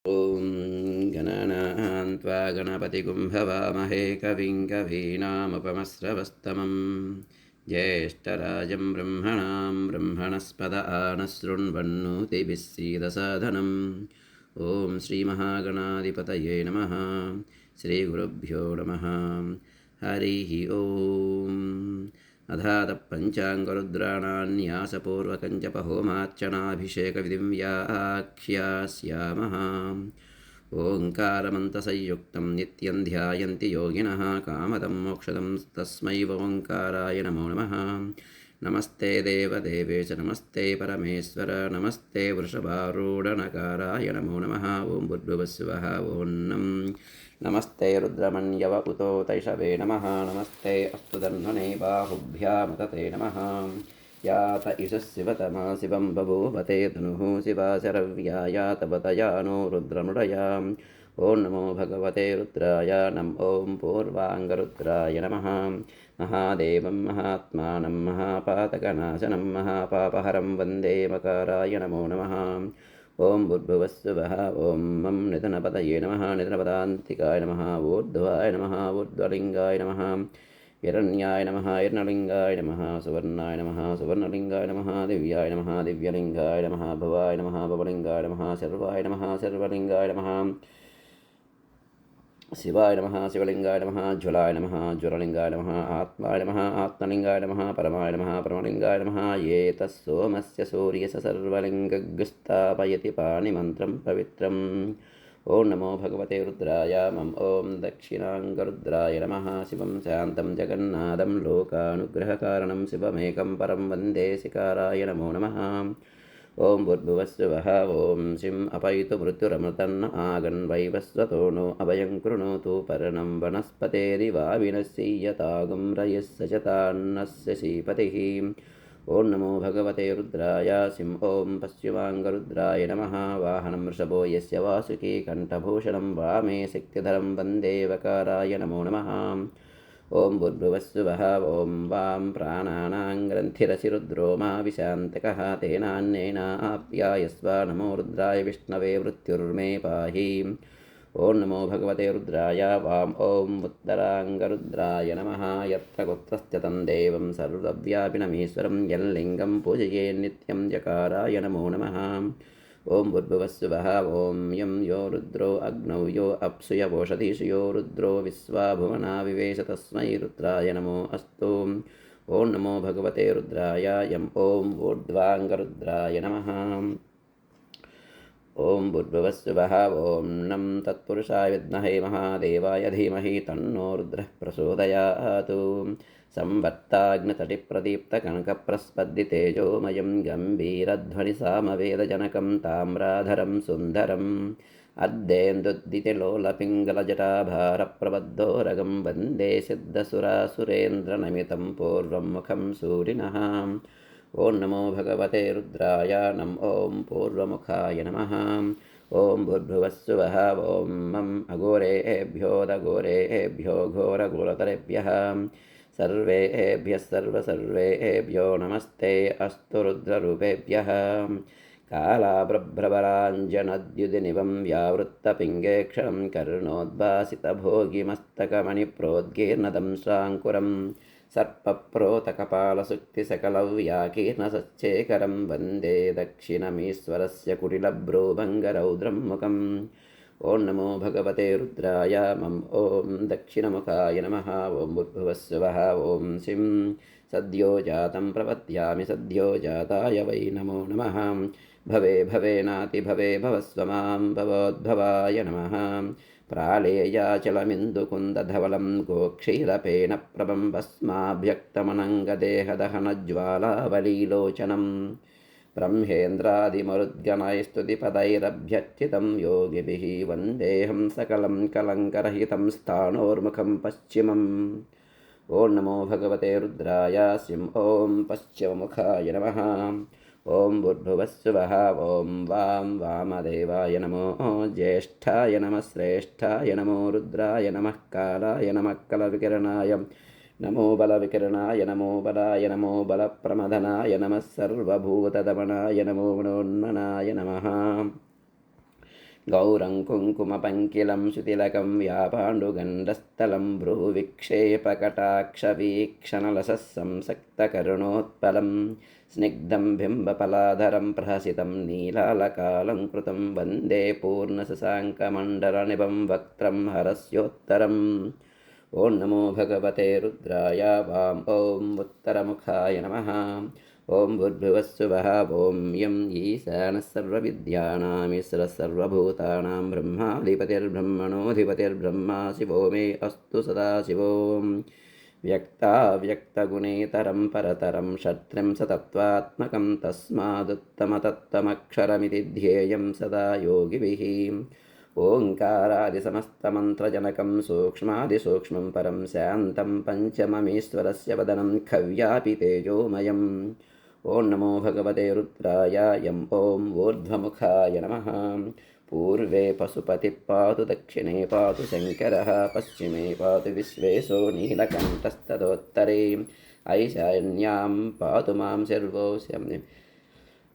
ॐ गणनान् त्वा गणपतिगुं भवामहे कविं कवीनामुपमस्रवस्तमं ज्येष्ठराजं ब्रह्मणां ब्रह्मणस्पद आनशृण्वन्नोतिभिस्सीदसाधनम् ॐ श्रीमहागणाधिपतये नमः। श्रीगुरुभ्यो नमः। हरिः ॐ। अधातः पञ्चाङ्गरुद्राणान्यासपूर्वकं जपहोमार्चनाभिषेकविधिं व्याख्यास्यामः। ओङ्कारमन्तसंयुक्तं नित्यं ध्यायन्ति योगिनः कामदं मोक्षदं तस्मै ओङ्काराय नमो नमः। नमस्ते देवदेवेश नमस्ते परमेश्वर नमस्ते वृषभारूढनकाराय नमो नमः। ॐ भूर्भुवस्सुवः ॐ नमस्ते रुद्रमन्यव उतो तैषवे नमः। नमस्ते अस्तु धन्वने बाहुभ्यामुदते नमः। यात इषः शिवतमा शिवं बभूवते धनुः शिवा शरव्यायातपतया नो रुद्रमृडयाम्। ॐ नमो भगवते रुद्राय नम ॐ पूर्वाङ्गरुद्राय नमः। महादेवं महात्मानं महापातकनाशनं महापापहरं वन्दे मकाराय नमो नमः। ॐ भूर्भुवस्सुवः ॐ मं निधनपतये नमः। निधनपदान्तिकाय नमः। ऊर्ध्वाय नमः। ऊर्ध्वलिङ्गाय नमः। हिरण्याय नमः। हिरण्यलिङ्गाय नमः। सुवर्णाय नमः। सुवर्णलिङ्गाय नमः। दिव्याय नमः। दिव्यलिङ्गाय नमः। भवाय नमः। भवलिङ्गाय नमः। सर्वाय नमः। सर्वलिङ्गाय नमः। शिवाय नमः। शिवलिङ्गाय नमः। ज्वलाय नमः। ज्वरलिङ्गाय नमः। आत्माय नमः। आत्मलिङ्गाय नमः। परमाय नमः। परमलिङ्गाय नमः। ये तत्सोमस्य सूर्यस्य सर्वलिङ्गस्थापयति पाणिमन्त्रं पवित्रम्। ॐ नमो भगवते रुद्राय मम ॐ दक्षिणाङ्गरुद्राय नमः। शिवं शान्तं जगन्नाथं लोकानुग्रहकारणं शिवमेकं परं वन्दे शिकाराय नमो नमः। ॐ भूर्भुवस्सुवः ॐ शिं अपैतु मृत्युरमृतन्न आगन्वैवस्वतो नो अभयं कृणोतु पर्णं वनस्पतेरिवा विनश्यतागुं रयः सचतान्नस्य श्रीपतिः। ॐ नमो भगवते रुद्राय सिं ॐ पश्चिमाङ्गरुद्राय नमः। वाहनं वृषभो यस्य वासुकी कण्ठभूषणं वामे शक्तिधरं वन्दे वकाराय नमो नमः। ॐ भूर्भुवस्सुवः ॐ वां प्राणानां ग्रन्थिरसि मा विशान्तकः तेनान्येन आप्यायस्व नमो रुद्राय विष्णवे मृत्युर्मे पाहि। ॐ नमो भगवते रुद्राय वां ॐ उत्तराङ्गरुद्राय नमः। यत्र कुत्रस्य तं देवं सर्वव्यापिनमीश्वरं यल्लिङ्गं पूजये नित्यं जकाराय नमो नमः। ॐ भूर्भुवस्सुवः ॐ यं यो रुद्रो अग्नौ यो अप्सुयवोषधीषु यो रुद्रो विश्वाभुवना विवेश तस्मै रुद्राय नमो अस्तु। ॐ नमो भगवते रुद्राय यं ॐ ऊर्ध्वाङ्गरुद्राय नमः। ॐ भूर्भुवस्सुवः ॐ नं तत्पुरुषाय विद्महे महादेवाय धीमहि तन्नो रुद्रः प्रचोदयात्। संवर्ताग्नितटिप्रदीप्तकनकप्रस्पद्दितेजोमयं गम्भीरध्वनिसामवेदजनकं ताम्राधरं सुन्दरम् अर्धेन्दुद्दितिलोलपिङ्गलजटाभारप्रबद्धोरगं वन्दे सिद्धसुरासुरेन्द्रनमितं पूर्वं मुखं सूरिणः। ॐ नमो भगवते रुद्राय नम ॐ पूर्वमुखाय नमः। ॐ भूर्भुवस्सुवः ॐ मम अघोरेभ्यो घोरगोरतरेभ्यः सर्वेभ्यः सर्वेभ्यो नमस्ते अस्तु रुद्ररूपेभ्यः। कालाभ्रभ्रवराञ्जनद्युतिनिवं व्यावृत्तपिङ्गेक्षणं कर्णोद्भासितभोगिमस्तकमणिप्रोद्गीर्णदं श्राङ्कुरं सर्पप्रोतकपालसुक्तिसकलव्याकीर्णसच्चेकरं वन्दे दक्षिणमीश्वरस्य कुटिलभ्रूभङ्गरौद्रं मुखम्। ॐ नमो भगवते रुद्राय मम ॐ दक्षिणमुखाय नमः। ॐ भूर्भुवस्सुवः ॐ शिं सद्यो जातं प्रपद्यामि सद्यो जाताय वै नमो नमः। भवे भवेनातिभवे भवस्व मां भवोद्भवाय नमः। प्रालेयाचलमिन्दुकुन्दधवलं गोक्षीरपेण प्रभं भस्माभ्यक्तमनङ्गदेहदहनज्वालावलीलोचनम् ब्रह्मेन्द्रादिमरुद्गणैस्तुतिपदैरभ्यर्चितं योगिभिः वन्देऽहं सकलं कलङ्करहितं स्थाणोर्मुखं पश्चिमम्। ॐ नमो भगवते रुद्राय सिं ॐ पश्चिममुखाय नमः। ॐ भूर्भुवस्सुवः ॐ वां वामदेवाय नमो ज्येष्ठाय नमः श्रेष्ठाय नमो रुद्राय नमः कालाय नमः कलविकिरणाय नमो बलविकिरणाय नमो बलाय नमो बलप्रमदनाय नमः सर्वभूतदमनाय नमो मनोन्मनाय नमः। गौरं कुङ्कुमपङ्किलं सुतिलकं व्यापाण्डुगण्डस्थलं भ्रूविक्षेपकटाक्षवीक्षणलसः संसक्तकरुणोत्पलं स्निग्धं बिम्बफलाधरं प्रहसितं नीलालकालङ्कृतं वन्दे पूर्णशशाङ्कमण्डलनिभं वक्त्रं हरस्योत्तरम् ॐ नमो भगवते रुद्राय वां ॐ उत्तरमुखाय नमः। ॐ भूर्भुवस्सुवः ॐ यं ईशानः सर्वविद्यानामीश्वरः सर्वभूतानां ब्रह्माधिपतिर्ब्रह्मणोऽधिपतिर्ब्रह्मा शिवो मे अस्तु सदाशिवो। व्यक्ताव्यक्तगुणेतरं परतरं षट्त्रिंशतत्त्वात्मकं तस्मादुत्तमतत्त्वमक्षरमिति ध्येयं सदा योगिभिः। ओङ्कारादिसमस्तमन्त्रजनकं सूक्ष्मादिसूक्ष्मं परं शान्तं पञ्चममीश्वरस्य वदनं खव्यापि तेजोमयम्। ॐ नमो भगवते रुद्राय यं ॐ ऊर्ध्वमुखाय नमः। पूर्वे पशुपतिः पातु दक्षिणे पातु शङ्करः पश्चिमे पातु विश्वेशो नीलकण्ठस्तदोत्तरे ऐशान्यां पातु मां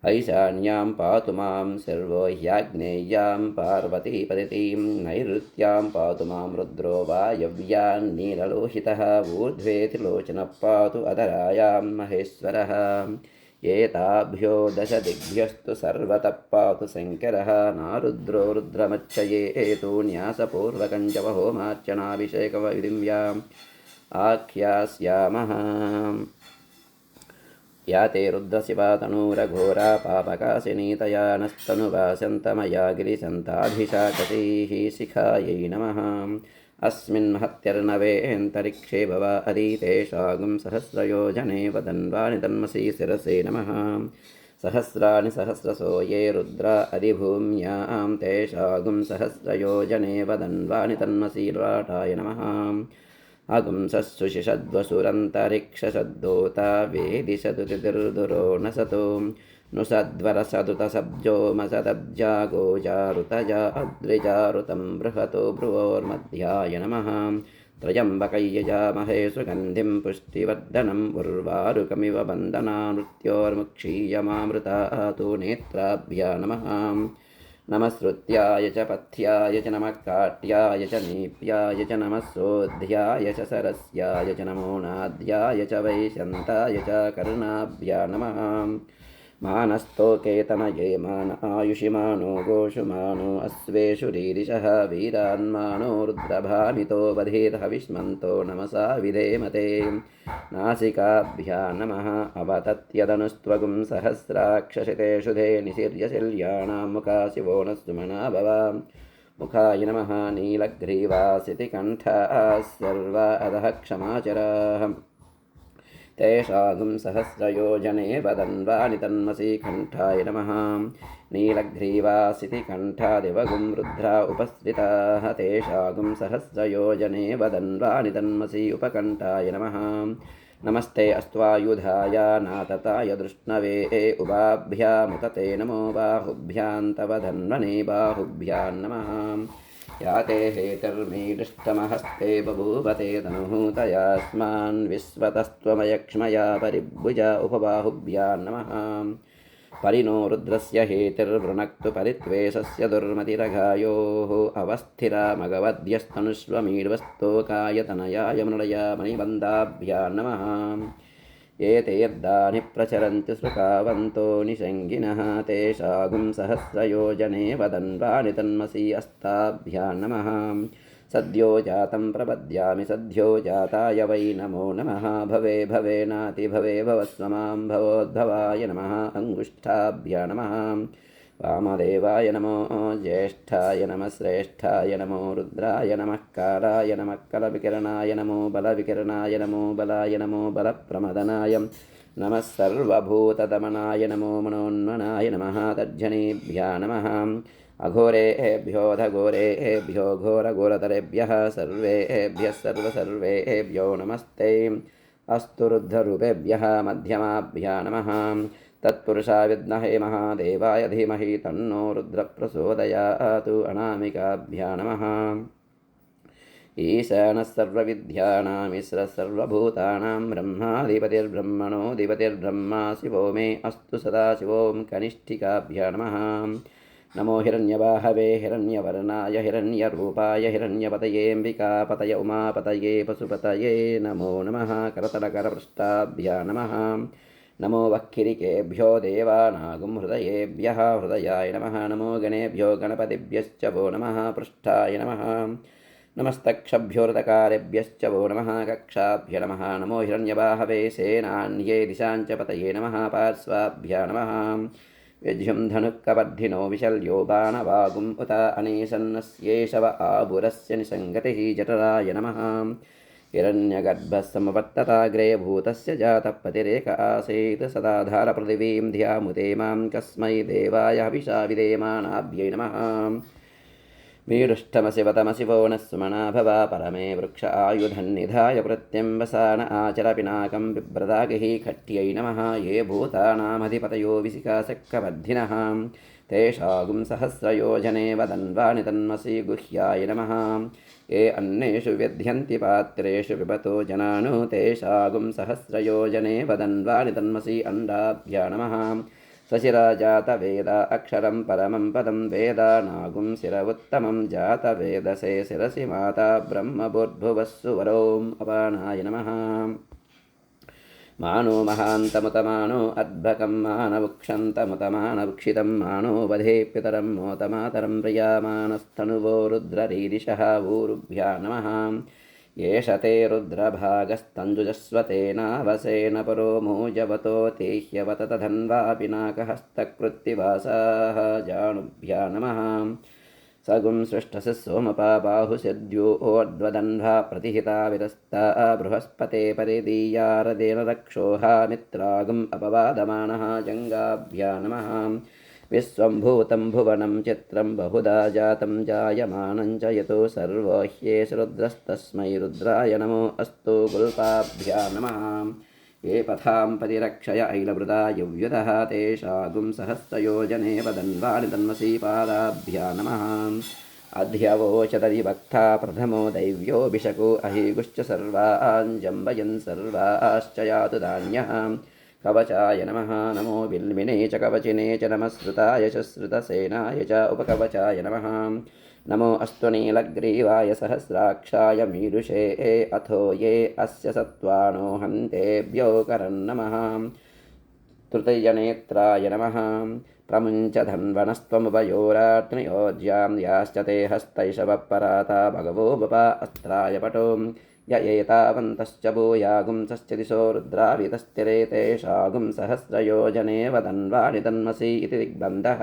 ऐशान्यां पातु मां सर्वो ह्याग्नेय्यां पार्वतीपतिं नैऋत्यां पातु मां रुद्रो वायव्यान्नीललोहितः ऊर्ध्वे त्रिलोचनः पातु अधरायां महेश्वरः। एताभ्यो दशदिग्भ्यस्तु सर्वतः पातु शङ्करः नारुद्रो रुद्रमच्चये एतु न्यासपूर्वकं च होमार्चनाभिषेकविधिं याम् आख्यास्यामः। या ते रुद्रशिवा तनूरघोरा पापकाशिनीतया नस्तनुवासन्तमया गिरिसन्ताभिषाकतीः शिखायै नमः। अस्मिन् महत्यर्णवेऽन्तरिक्षे भवा अधीतेषागुं सहस्रयोजने वदन्वानि तन्मसि शिरसे नमः। सहस्राणि सहस्रशो ये रुद्रा अधिभूम्यां तेषागुं सहस्रयोजने वदन्वानि तन्मसि राटाय नमः। अगुंसस्सुषिषद्वसुरन्तरिक्षसद्दोता वेदिशदुतिर्दुरो न सतो नुसद्वरसदुतसब्जोमसदब्जा गोजारुतजा अद्रिजारुतं बृहतो भ्रुवोर्मध्याय नमः। त्र्यम्बकयजामहे सुगन्धिं पुष्टिवर्धनम् उर्वारुकमिव वन्दना मृत्योर्मुक्षीयमामृतातु नेत्राभ्या नमः। नमस्रुत्याय च पथ्याय च नमः काट्याय च नीप्याय च नमः सोऽध्याय च सरस्याय च नमो नाद्याय च वैशन्ताय च कर्णाभ्या नमः। मानस्तोकेतनये मान आयुषिमानो गोषुमानो अश्वेषु रीरिषः वीरान्मानो रुद्रभामितो वधेर्हविष्मन्तो नमसा विधेमते। नासिकाभ्या नमः अवतत्यदनुस्त्वगुं सहस्राक्षशितेषु धे निशिर्यशिल्याणां मुखा शिवो न सुमना भव। मुखाय नमः नीलग्रीवासितिकण्ठाः सर्वा अधः क्षमाचराः तेषागुं सहस्रयोजने वदन्वानि तन्मसि कण्ठाय नमः। नीलग्रीवासितिकण्ठादिवगुं रुद्रा उपस्थिताः तेषागुं सहस्रयोजने वदन्वानि तन्मसि उपकण्ठाय नमः। नमस्ते अस्त्वायुधाय नातताय दृष्णवे उभाभ्यामुतते नमो बाहुभ्यां तव धन्वने बाहुभ्यां नमः। या ते हेतर्मीडुष्टमहस्ते बभूवते तनुहूतयास्मान् विश्वतस्त्वमयक्ष्मया परिभुजा उपबाहुभ्या नमः। परिनो रुद्रस्य हेतिर्वृणक्तु परित्वेषस्य दुर्मतिरघायोः अवस्थिरा मगवद्यस्तनुष्वमीड्वस्तोकाय तनयाय मृडया मणिबन्धाभ्या नमः। एतेर्दानि प्रचरन्ति श्रुकावन्तो निषङ्गिनः तेषागुं सहस्रयोजने वदन्वानि तन्मसि अस्ताभ्या नमः। सद्यो जातं प्रपद्यामि सद्यो जाताय वै नमो नमः। भवे भवेनाति भवे भवस्व मां भवोद्भवाय नमः। अङ्गुष्ठाभ्या नमः। वामदेवाय नमो ज्येष्ठाय नमः श्रेष्ठाय नमो रुद्राय नमः कालाय नमः कलविकिरणाय नमो बलविकिरणाय नमो बलाय नमो बलप्रमदनाय नमः सर्वभूतदमनाय नमो मनोन्मनाय नमः। तर्जनीभ्या नमः। अघोरेभ्योऽधघोरेभ्यो घोरघोरतरेभ्यः सर्वेभ्यः सर्वेभ्यो नमस्ते। अस्तु रुद्धरूपेभ्यः मध्यमाभ्या नमः। तत्पुरुषा विद्महे महादेवाय धीमहि तन्नो रुद्रप्रचोदयात्। अनामिकाभ्या नमः। ईशानः सर्वविद्यानामीश्वरः सर्वभूतानां ब्रह्माधिपतिर्ब्रह्मणोऽधिपतिर्ब्रह्मा शिवो मे अस्तु सदाशिवो। कनिष्ठिकाभ्या नमः। नमो हिरण्यबाहवे हिरण्यवर्णाय हिरण्यरूपाय हिरण्यपतयेऽम्बिकापतय उमापतये पशुपतये नमो नमः करतलकरपृष्ठाभ्या नमः नमो वक्किरिकेभ्यो देवानागुं हृदयेभ्यः हृदयाय नमः नमो गणेभ्यो गणपतिभ्यश्च वो नमः पृष्ठाय नमः नमस्तक्षभ्योरतकारेभ्यश्च वो नमः कक्षाभ्य नमः नमो हिरण्यबाहवे सेनान्ये दिशाञ्च पतये नमः पार्श्वाभ्या नमः व्यज्यं धनुक्कवर्धिनो विशल्यो बाणवागुम् उत अनेशन्नस्येषव आबुरस्य निसङ्गतिः जठराय नमः हिरण्यगर्भः समवर्तताग्रे भूतस्य जातः पतिरेक आसीत् सदाधारपृथिवीं ध्यामुते मां कस्मै देवाय हविषा विधेमानाभ्यै नमः वीरुष्ठमशिवतमसि वो नः सुमना भवा परमे वृक्ष आयुधन्निधाय प्रत्यम्बसान आचरपिनाकं बिभ्रदागिः खट्यै नमः ये भूतानामधिपतयो विसिकाशक्कवर्धिनः तेषागुं सहस्रयोजने वदन्वानि तन्मसि गुह्याय नमः ये अन्येषु व्यध्यन्ति पात्रेषु पिबतो जनानु तेषागुं सहस्रयोजने वदन्वानि तन्मसि अण्डाभ्या नमः सशिरा जातवेदा अक्षरं परमं पदं वेदानागुं शिरवुत्तमं जातवेदसे शिरसि माता ब्रह्मभूर्भुवस्सु वरोम् अपानाय नमः मानो महान्तमुतमानो अद्भकं मानवुक्षन्तमुतमानवुक्षितं मानो वधे पितरं मोतमातरं प्रियामानस्तनुवो रुद्ररीरिषः ऊरुभ्या नमः येष ते रुद्रभागस्तञ्जुजस्वतेनावसेन परो मोजवतो ते ह्यवततधन्वा पिनाकहस्तकृत्तिवासाः जानुभ्या नमः सगुं सृष्टसि सोमपा बाहुसिद्योर्ध्वदन्भा प्रतिहिता विरस्ता बृहस्पते परिदीयारदेन रक्षोहा मित्रागुम् अपवादमानः जङ्गाभ्या नमः विश्वम्भूतं भुवनं चित्रं बहुधा जातं जायमानं च यतो सर्वो ह्येष रुद्रस्तस्मै रुद्राय नमो अस्तु गुल्पाभ्या नमः ये पथां परिरक्षय ऐलवृता युव्युतः तेषागुं सहस्रयोजने वदन्वानि तन्मसि पादाभ्या नमः अध्यवोचतदिभक्ता प्रथमो दैव्योऽभिषको अहिगुश्च सर्वाञ्जम्बयन् सर्वाश्च यातु धान्यः कवचाय नमः नमो बिल्मिने च कवचिने च नमः श्रुताय च श्रुतसेनाय च उपकवचाय नमः नमो अस्तुनीलग्रीवाय सहस्राक्षाय मीरुषे अथो ये अस्य सत्त्वानो हन्तेभ्यो करन्नमः तृतीयनेत्राय नमः प्रमुञ्च धन्वनस्त्वमुभयोरात्मयोज्यां याश्च ते हस्तैषवपराता भगवो वपा अस्त्राय पटो य एतावन्तश्च भूयागुं षश्च दिशो रुद्रावितस्तिरे तेषागुं सहस्रयोजने वदन्वानि तन्मसि इति दिग्बन्धः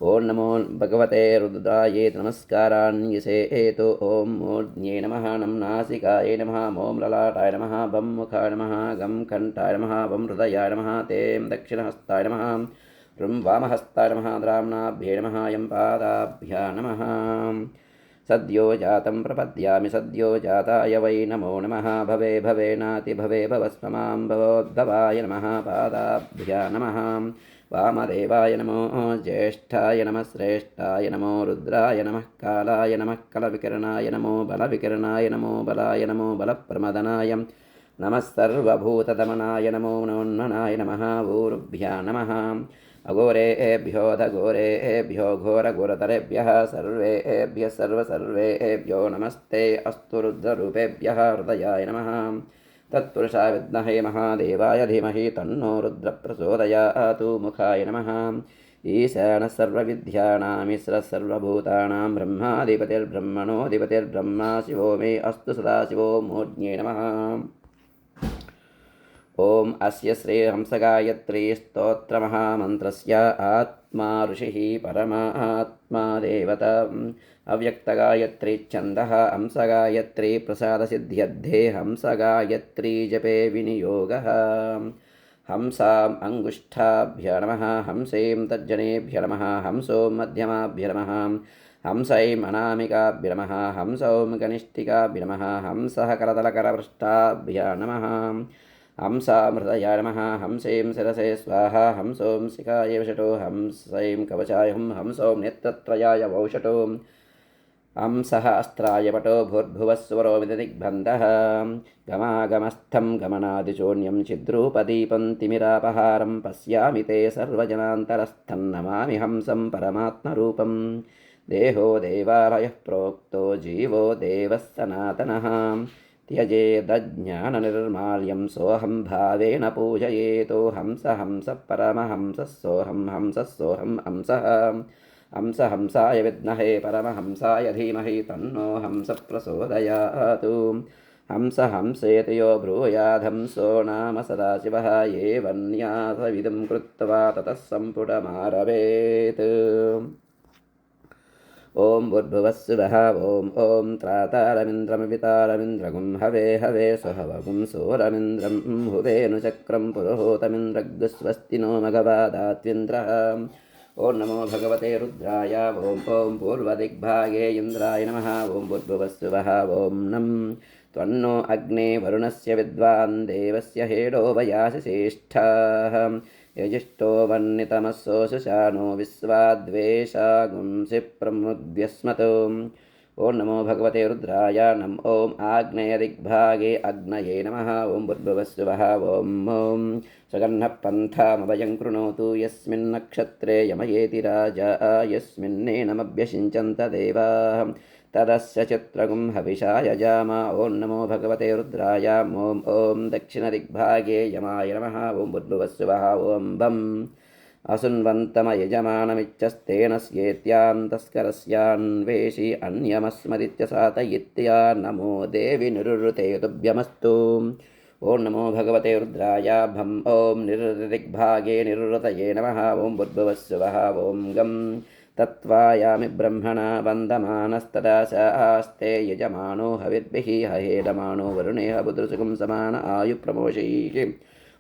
ओं नमो भगवते रुद्राय नमस्कारान्यसे एतो ओं मूर्ध्न्ये नमः नम नासिकाय नमः ओं ललाटाय नमः वं मुखाय नमः गं कण्ठाय नमः वं हृदयाय नमः तें दक्षिणहस्ताय नमः ऋं वामहस्ताय नमः द्राम्णाभ्ये नमः यं पादाभ्या नमः सद्यो जातं प्रपद्यामि सद्यो जाताय वै नमो नमः भवे भवेनाति भवे भवस्वमां भवोद्भवाय नमः पादाभ्या नमः वामदेवाय नमो ज्येष्ठाय नमः श्रेष्ठाय नमो रुद्राय नमः कालाय नमः कलविकिरणाय नमो बलविकिरणाय नमो बलाय नमो बलप्रमदनाय नमः सर्वभूतदमनाय नमो नोन्मनाय नमः ऊरुभ्या नमः अघोरेभ्यो दघोरेभ्यो घोरघोरतरेभ्यः सर्वेभ्यः सर्वेभ्यो नमस्ते अस्तु रुद्ररूपेभ्यः हृदयाय नमः तत्पुरुषाय विद्महे महादेवाय धीमहि तन्नो रुद्रप्रचोदयात् मुखाय नमः ईशानः सर्वविद्यानामीश्वरः सर्वभूतानां ब्रह्माधिपतिर्ब्रह्मणोऽधिपतिर्ब्रह्मा शिवो मे अस्तु सदाशिवो मूर्ध्न्ये नमः ओम अस्य श्रीहंसगायत्री स्तोत्रमहामन्त्रस्य आत्मा ऋषिः परमात्मा देवता अव्यक्तगायत्री छन्दः हंसगायत्री प्रसादसिद्ध्यर्थे हंसगायत्री जपे विनियोगः हंसाम् अंगुष्ठाभ्य नमः हंसें तज्जनेभ्य नमः हंसों मध्यमाभ्य नमः हंसैं अनामिकाभ्य नमः हंसौं कनिष्ठिकाभ्य नमः हंसः करतलकरपृष्ठाभ्य नमः हंसां हृदयाय नमः हंसें शिरसे स्वाहा हंसों शिखाय वषटो हंसैं कवचाय हंसों नेत्रत्रयाय वौषटो हंसः अस्त्राय पटो भूर्भुवस्वरो विदिग्बन्धः गमागमस्थं गमनादिचूर्ण्यं चिद्रूपदीपं तिमिरापहारं पश्यामि ते सर्वजनान्तरस्थं नमामि हंसं परमात्मरूपं देहो देवालयः प्रोक्तो जीवो देवः सनातनः त्यजेदज्ञाननिर्माल्यं सोऽहं भावेन पूजयेतो हंस हंसः परमहंसः सोऽहं हंसः सोऽहं हंसः हंस हंसाय विद्महे परमहंसाय धीमहि तन्नो हंसः प्रचोदयात् हंस हंसेति यो ब्रूयादहंसो नाम सदाशिवः एवन्यासविदं कृत्वा ततः सम्पुटमारभेत्। ॐ भूर्भुवस्सुवः ॐ त्रातारमिन्द्रमवितारमिन्द्रगुं हवे हवे स्वहवगुं सोरमिन्द्रं हुवेनुचक्रं पुरोहोतमिन्द्रग्स्वस्ति नो मघवादात्विन्द्रः। ॐ नमो भगवते रुद्राय ॐ पूर्वदिग्भागे इन्द्राय नमः। ॐ भूर्भुवस्सुवः नं त्वन्नो अग्ने वरुणस्य विद्वान् देवस्य हेडो वयासि श्रेष्ठः यजिष्ठो वह्नितमसोऽशुशानो विश्वाद्वेषागुंसि प्रमुद्यस्मतो। ॐ नमो भगवते रुद्राय ॐ आग्नेयदिग्भागे अग्नये नमः। ॐ भूर्भुवस्सुवः ॐ सगन्नः पन्थामभयं कृणोतु यस्मिन्नक्षत्रे यमयेति राजा यस्मिन्नेनमभ्यषिञ्चन्त देवाः तदस्य चित्रगुं हविषा यजाम। ॐ नमो भगवते रुद्राय ॐ दक्षिणदिग्भागे यमाय नमः। ॐ भूर्भुवस्सुवः ॐ बं असुन्वन्तमयजमानमिच्छस्तेन स्येत्यान् तस्करस्यान्वेषि अन्यमस्मदित्यसातयित्या नमो देवि निरुरुते तुभ्यमस्तु। ॐ नमो भगवते रुद्राय भं ॐ निरुतदिग्भागे निरुतये नमः। ॐ भूर्भुवस्सुवः ॐ गं तत्त्वायामि ब्रह्मणा वन्दमानस्तदा शास्ते यजमानो हविर्भिः हहेडमानो वरुणेह बुद्रुसुखं समान आयुप्रमोषैः।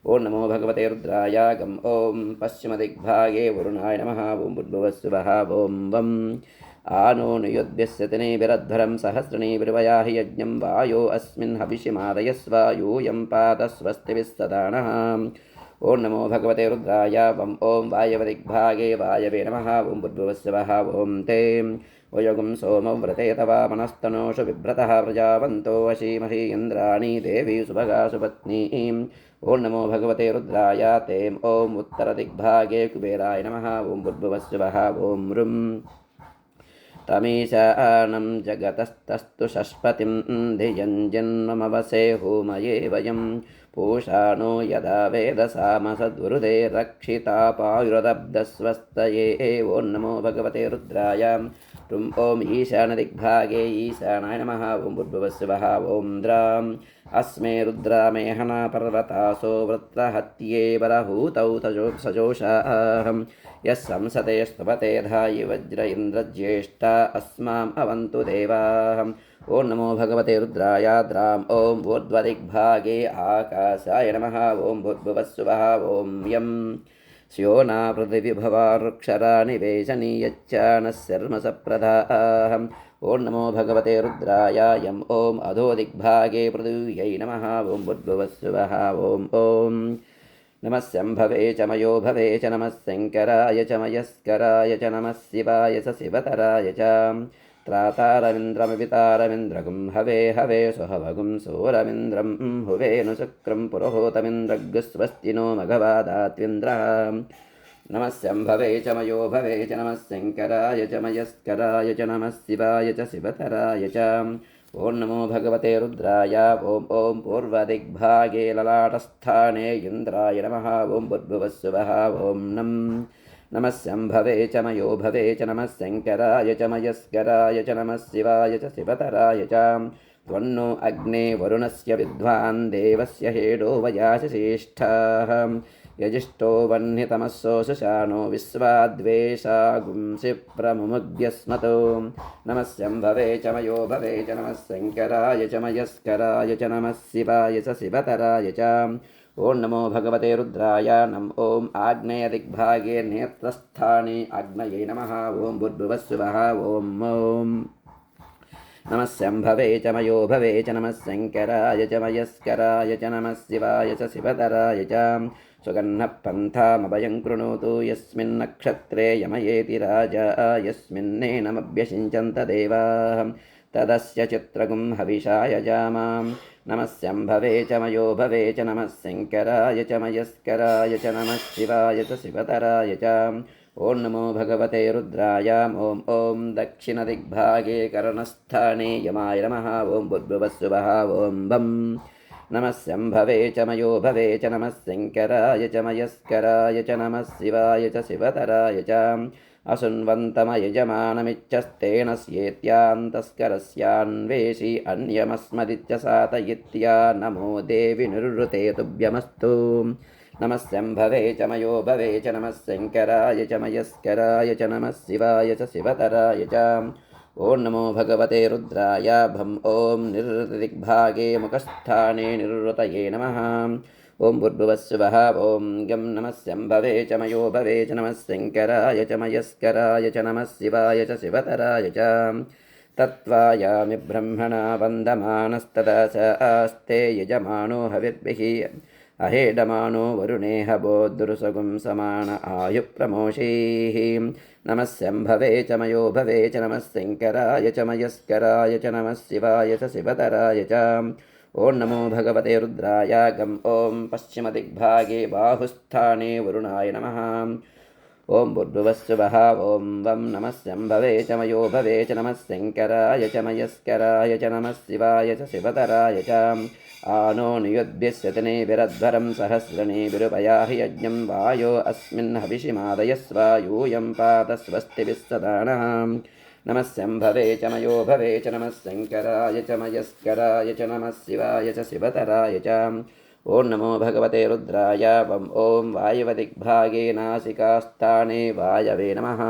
ॐ नमो भगवते रुद्राय गं ॐ पश्चिमदिग्भागे वरुणाय नमः। ॐ भूर्भुवस्सुवः ॐ वं आनो नियुध्यस्य तिनेभिरध्वरं सहस्रणीभिर्वयाहि यज्ञं वायो अस्मिन् हविषि मादयस्व यूयं पात स्वस्तिभिः सदा नः। ॐ नमो भगवते रुद्राय ॐ वायवदिग्भागे वायवे नमः। ॐ भूर्भुवस्सुवः ॐ ते वयोगुं सोमौ व्रते तवा मनस्तनोषु बिभ्रतः प्रजावन्तो वशीमहि इन्द्राणी देवी सुभगा सुपत्नीम्। ॐ नमो भगवते रुद्राय ते ॐ उत्तरदिग्भागे कुबेराय नमः। ॐ भूर्भुवस्सुवः ॐ ऋं तमीशानं जगतस्तस्तु षष्पतिं धियं जन्ममवसे होमये वयं पूषाणो यदा वेदसामसद्वृदे रक्षितापायुरदब्धस्वस्तये। ॐ नमो भगवते रुद्राय ॐ ईशानदिग्भागे ईशानाय नमः। ॐ भूर्भुवस्सुवः ॐ द्राम् अस्मे रुद्रामेहना पर्वतासो वृत्रहत्ये वरहूतौ सजोषाहं यः संसते स्तुपते धायि वज्र इन्द्रज्येष्ठा अस्माम् अवन्तु देवाः। ॐ नमो भगवते रुद्राय द्राम् ॐ ऊर्ध्वदिग्भागे आकाशाय नमः। ॐ भूर्भुवस्सुवः ॐ यं स्योना पृथिविभवारुक्षराणि वेशनीयच्चानः शर्मसप्रदाः। ॐ नमो भगवते रुद्राय यं ॐ अधोदिग्भागे पृथिव्यै नमः। ॐ भूर्भुवस्सुवः ॐ नमः शम्भवे च मयो भवे च नमः शङ्कराय च मयस्कराय च नमः शिवाय च शिवतराय च त्रातारमिन्द्रमवितारमिन्द्रगुं हवे हवे स्वहवगुं सोरमिन्द्रं हुवेनुशुक्रं पुरोहोतमिन्द्रग्स्वस्ति नो मघवादात्विन्द्रः। नमः शम्भवे च मयो भवे च नमः शङ्कराय च मयस्कराय च नमः शिवाय च शिवतराय च। ॐ नमो भगवते रुद्राय ॐ पूर्वदिग्भागे ललाटस्थाने इन्द्राय नमः। ॐ भूर्भुवस्सुवः ॐ नमः शम्भवे च मयो भवे च नमः शङ्कराय च मयस्कराय च नमः शिवाय च शिवतराय च। त्वन्नो अग्ने वरुणस्य विद्वान् देवस्य हेडो वयासि श्रेष्ठः यजिष्ठो वह्नितमसो शुशानो विश्वाद्वेषागुंसि प्रमुमुद्यस्मतो। नमः शम्भवे च मयो भवे च नमः शङ्कराय च मयस्कराय च नमः शिवाय च शिवतराय च। ॐ नमो भगवते रुद्राय ॐ आग्नेयदिग्भागे नेत्रस्थाने अग्नये नमः। ॐ भूर्भुवस्सुवः ॐ नमः शम्भवे च मयो भवे च नमः शङ्कराय च मयस्कराय च नमः शिवाय च शिवतराय च। सुगन्नः पन्थामभयं कृणोतु यस्मिन्नक्षत्रे यमयेति राजा यस्मिन्नेनमभ्यषिञ्चन्त देवाः तदस्य चित्रगुं हविषा यजामां नमस्यम्भवे च मयो भवे च नमः शङ्कराय च मयस्कराय च नमः शिवाय च शिवतराय च ॐ नमो भगवते रुद्राय ॐ दक्षिणदिग्भागे कर्णस्थाने यमाय नमः ॐ भूर्भुवस्सुवः ॐ बं नमस्यम्भवे च मयो भवे च नमः शङ्कराय च मयस्कराय च नमः शिवाय च शिवतराय च असुन्वन्तमयजमानमिच्छस्तेन स्येत्यान्तस्करस्यान्वेषि अन्यमस्मदित्यसातयित्या नमो देवि निवृते तुभ्यमस्तु नमस्यम्भवे च मयो भवे च नमः शङ्कराय च मयस्कराय च नमः शिवाय च शिवतराय च ॐ नमो भगवते रुद्राय भं ॐ निरृतदिग्भागे मुखस्थाने निरृतये नमः ॐ भूर्भुवस्सुवः ॐ गं नमस्यम्भवे च मयो भवे च नमः शङ्कराय च मयस्कराय च नमः शिवाय च शिवतराय च तत्त्वायामि ब्रह्मणा वन्दमानस्तदा च आस्ते यजमानो हविर्भिः अहेडमानो वरुणेह बोद्धुरुसगुं समान आयुप्रमोषीः नमस्यम्भवे च मयो भवे च नमः शङ्कराय च मयस्कराय च नमः शिवाय च शिवतराय च ॐ नमो भगवते रुद्राय गं ॐ पश्चिमदिग्भागे बाहुस्थाने वरुणाय नमः ॐ भूर्भुवस्सुवः ॐ वं नमस्यम्भवे च मयो भवे च नमः शङ्कराय च मयस्कराय च नमः शिवाय च शिवतराय च आनो नियुद्भिस्यतनेभिरध्वरं सहस्रनेभिरुपयाहि यज्ञं वायो अस्मिन् हविषिमादयस्व यूयं पात स्वस्तिभिः सदानः नमस्यम्भवे च मयो भवे च नमः शङ्कराय च मयस्कराय च नमः शिवाय च शिवतराय च ॐ नमो भगवते रुद्राय वं ॐ वायवदिग्भागे नासिकास्थाने वायवे नमः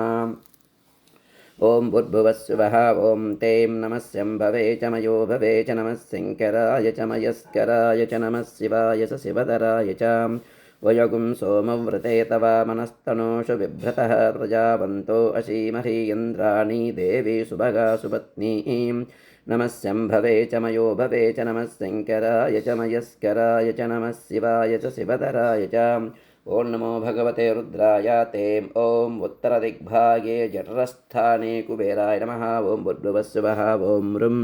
ॐ भूर्भुवस्सुवः ॐ तें नमस्यम्भवे च मयो भवे च नमः शङ्कराय च मयस्कराय च नमः शिवाय च शिवतराय च वयगुं सोमव्रते तव मनस्तनोषु बिभ्रतः प्रजावन्तो अशीमहि इन्द्राणी देवी सुभगा सुपत्नीं नमस्यम्भवे च मयो भवे च नमः शङ्कराय च मयस्कराय च नमः शिवाय च शिवतराय च ॐ नमो भगवते रुद्राय तें ॐ उत्तरदिग्भागे जठरस्थाने कुबेराय नमः ॐ भूर्भुवस्सुवः ॐ ऋं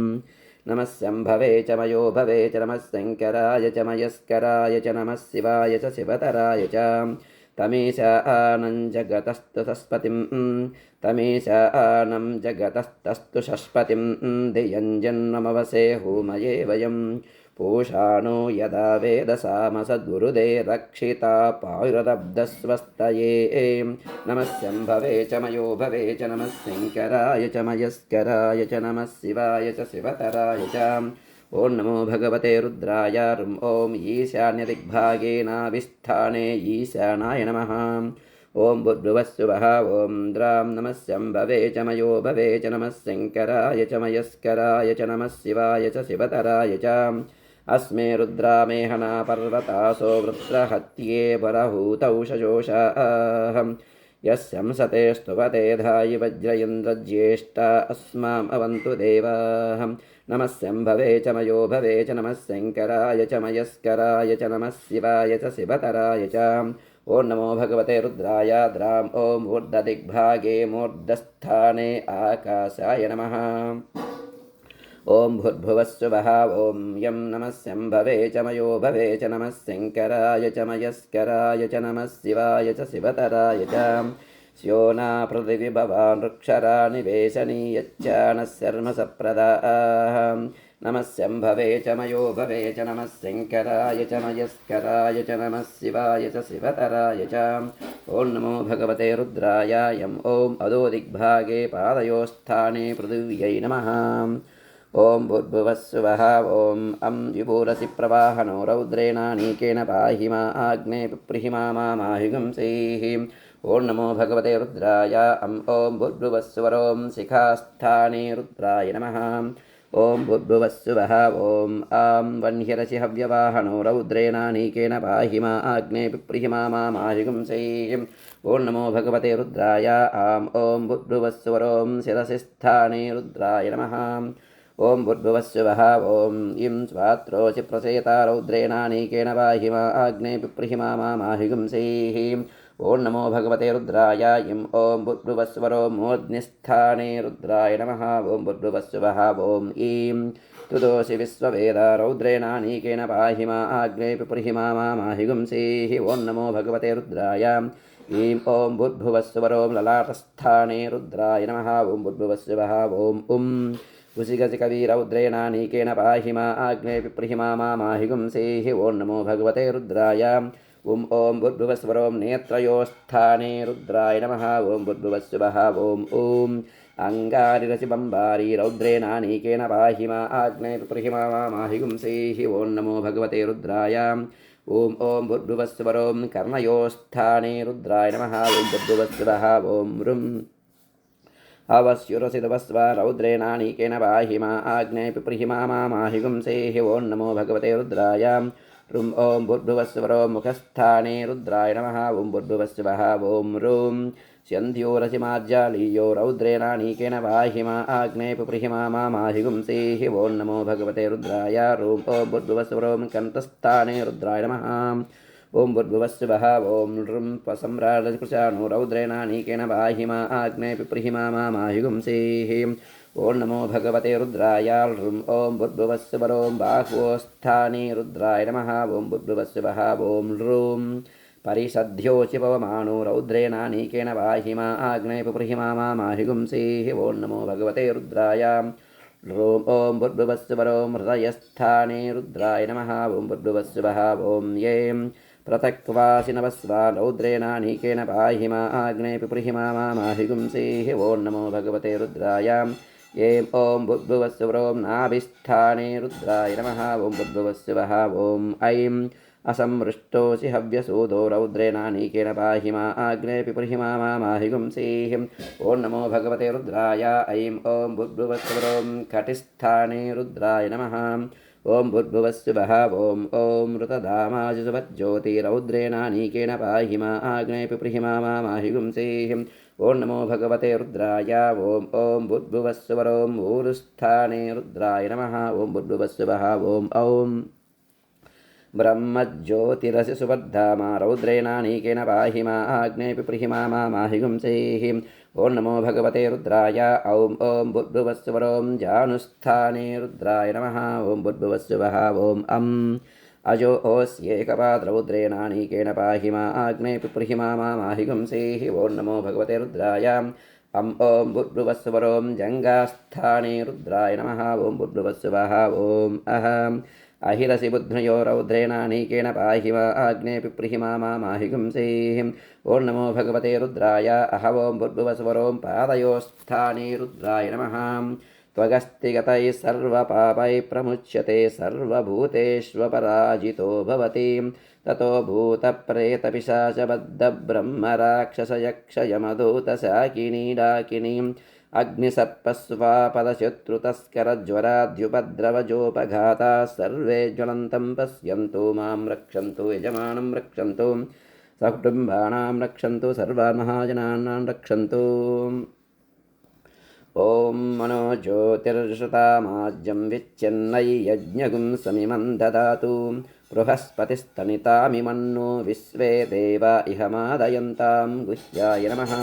नमस्यम्भवे च मयो भवे च नमः शङ्कराय च मयस्कराय च नमः शिवाय च शिवतराय च तमीशानं जगतस्तु सस्पतिं तमीशानं जगतस्तस्तु षष्पतिं धियञ्जन्मवसे हूमये वयं पूषाणो यदा वेदसामसद्गुरुदे रक्षिता पायुरदब्धस्वस्तये नमस्यम्भवे च मयो भवे च नमः शङ्कराय च मयस्कराय च नमः शिवाय च शिवतराय च ॐ नमो भगवते रुद्राय ॐ ईशान्यदिग्भागे नाभिस्थाने ईशानाय नमः ॐ भूर्भुवस्सुवः ॐ द्रां नमस्यम्भवे च मयो भवे च नमः शङ्कराय च मयस्कराय च नमः शिवाय च शिवतराय च अस्मे रुद्रामेहना पर्वतासो वृत्रहत्ये परहूतौ शशोषाः यस्यंसते स्तुवते धायि वज्र इन्द्रज्येष्ठा अस्माम् अवन्तु देवाः नमस्यम्भवे च मयो भवे च नमः शङ्कराय च मयस्कराय च नमः शिवाय च शिवतराय च ॐ नमो भगवते रुद्राय द्रां ॐ ऊर्ध्वदिग्भागे मूर्धस्थाने आकाशाय नमः ॐ भूर्भुवस्सुवः ॐ यं नमस्यम्भवे च मयो भवे च नमः शङ्कराय च मयस्कराय च नमः शिवाय च शिवतराय च स्योना पृथिवी भवान् वृक्षरा निवेशनीयच्च नः शर्मसप्रदाः नमस्यम्भवे च मयो भवे च नमः शङ्कराय च मयस्कराय च नमः शिवाय च शिवतराय च ॐ नमो भगवते रुद्राय यं ॐ अधोदिग्भागे पादयोस्थाने पृथिव्यै नमः ॐ भूर्भुवस्सुवः ॐ अं विभूरसि प्रवाहनो रौद्रेणानीकेन पाहि मा आग्ने पिप्रिहि माहिगुंसैः ॐ नमो भगवते रुद्राय ॐ भूर्भुवस्सुवरों शिखास्थाने रुद्राय नमः ॐ भूर्भुवस्सुवः ॐ आं वह्निरसि हव्यवाहनो रौद्रेणानीकेन पाहि मा आग्ने पिप्रिहि माहिगुंसैः ॐ नमो भगवते रुद्राय ॐ भूर्भुवस्सुवरों शिरसि स्थाने रुद्राय नमः ॐ भूर्भुवस्सुवः ॐ इं स्वात्रोचि प्रसेता रौद्रेणानीकेन पाहि मा आग्ने पिप्रिहि मा माहिगुंसैः ॐ नमो भगवते रुद्राय इं ॐ भूर्भुवस्वरो मूर्ध्निस्थाने रुद्राय नमः ॐ भूर्भुवस्सुवः ॐ ईं तुदोषि विश्ववेद रौद्रेणानीकेन पाहि मा आग्ने पिप्रिहि मा माहिगुंसैः ॐ नमो भगवते रुद्राय ईं ॐ भूर्भुवस्वरो ललाटस्थाने रुद्राय नमः ॐ भूर्भुवस्सुवः ॐ उं कुशिगसिकविरौद्रेणानीकेन पाहि मा आग्ने पिप्रिहि मा माहिगुंसैः ॐ नमो भगवते रुद्राय ॐ भूर्भुवस्वरो नेत्रयोस्थाने रुद्राय नमः ॐ भूर्भुवस्सुवः ॐ अङ्गारिरसिबम्बारी रौद्रेणानीकेन पाहि मा आग्ने पिप्रिहि मा माहिगुंसैः ॐ नमो भगवते रुद्राय ॐ भूर्भुवस्वरो कर्णयोस्थाने रुद्राय नमः ॐ भूर्भुवस्सुवः ॐ ऋम् अवस्युरसितवस्व रौद्रेणानीकेन पाहि मा आग्ने पिप्रिहि मा माहिगुंसैः ॐ नमो भगवते रुद्राय ॐ भूर्भुवस्वरो मुखस्थाने रुद्राय नमः ॐ भूर्भुवस्सुवः ॐ ॐ स्यन्ध्योरसिमार्जालीयो रौद्रेणानीकेन पाहि मा आग्ने पिप्रिहि मा माहिगुंसैः ॐ नमो भगवते रुद्राय ॐ भूर्भुवस्वरो कण्ठस्थाने रुद्राय नमः ॐ भूर्भुवस्सुवः ॐ ऋं सम्राजकृशाणो रौद्रेणानीकेन पाहि मा आग्ने पिप्रिहि मा माहिगुंसैः ॐ नमो भगवते रुद्राय ॐ भूर्भुवस्सुवरो बाह्वोस्थाने रुद्राय नमः ॐ भूर्भुवस्सुवः ॐ ऋं परिषद्ध्योचि पवमानो रौद्रेणानीकेन पाहि मा आग्ने पिप्रिहि मा माहिगुंसैः ॐ नमो भगवते रुद्राय ॐ भूर्भुवस्सुवरो हृदयस्थाने रुद्राय नमः ॐ भूर्भुवस्सुवः ॐ यें पृथक्वासिनवस्वा रौद्रेणानीकेन पाहि मा आग्ने पिप्रिहि मा माहिगुंसैः ॐ नमो भगवते रुद्राय ॐ भूर्भुवस्सुवरो नाभिस्थाने रुद्राय नमः ॐ भूर्भुवस्सुवः ॐ ऐं असमृष्टोऽसि हव्यसूदो रौद्रेणानीकेन पाहि मा आग्ने पिप्रिहि मा माहिगुंसैः ॐ नमो भगवते रुद्राय ऐं ॐ भूर्भुवस्सुवरो कटिस्थाने रुद्राय नमः ॐ भूर्भुवस्सुवः ॐ ऋतधामाजुसुवज्ज्योति रौद्रेणानीकेन पाहि मा आग्ने पिप्रिहि मा माहिगुंसैः ॐ नमो भगवते रुद्राय ॐ भूर्भुवस्सुवरो ऊरुस्थाने रुद्राय नमः ॐ भूर्भुवस्सुवः ॐ ब्रह्मज्योतिरसि सुवर्धामा रौद्रेणानीकेन पाहि मा आग्ने पिप्रिहि मा माहिगुंसैः ॐ नमो भगवते रुद्राय ॐ भूर्भुवस्सुवरो जानुस्थाने रुद्राय नमः ॐ भूर्भुवस्सुवः ॐ अजोऽस्येकपात् रौद्रेणानीकेन पाहि मा आग्ने पिप्रिहि मा माहिगुंसैः ॐ नमो भगवते रुद्राय ॐ भूर्भुवस्सुवरो जङ्गास्थाने रुद्राय नमः ॐ भूर्भुवस्सुवः ॐ अहम् अहिरसि बुध्नयो रौद्रेणानीकेन पाहि मा आग्ने पिप्रिहि मा माहिगुंसैः ॐ नमो भगवते रुद्राय ॐ भूर्भुवस्वरो पादयोस्थाने रुद्राय नमः त्वगस्तिगतैः सर्वपापैः प्रमुच्यते सर्वभूतेष्वपराजितो भवति ततो भूतप्रेतपिशाचबद्धब्रह्मराक्षसयक्षयमधूतशाकिनी डाकिनीम् अग्निसर्पस्वापदशत्रुतस्करज्वराद्युपद्रवजोपघाताः सर्वे ज्वलन्तं पश्यन्तु मां रक्षन्तु यजमानं रक्षन्तु सकुटुम्बानां रक्षन्तु सर्वान् महाजनानां रक्षन्तु ॐ मनोज्योतिर्षतामाज्यं विच्छिन्नै यज्ञगुं समिमं ददातु बृहस्पतिस्तनितामिमन्नो विश्वे देवा इह मादयन्तां गुह्याय नमः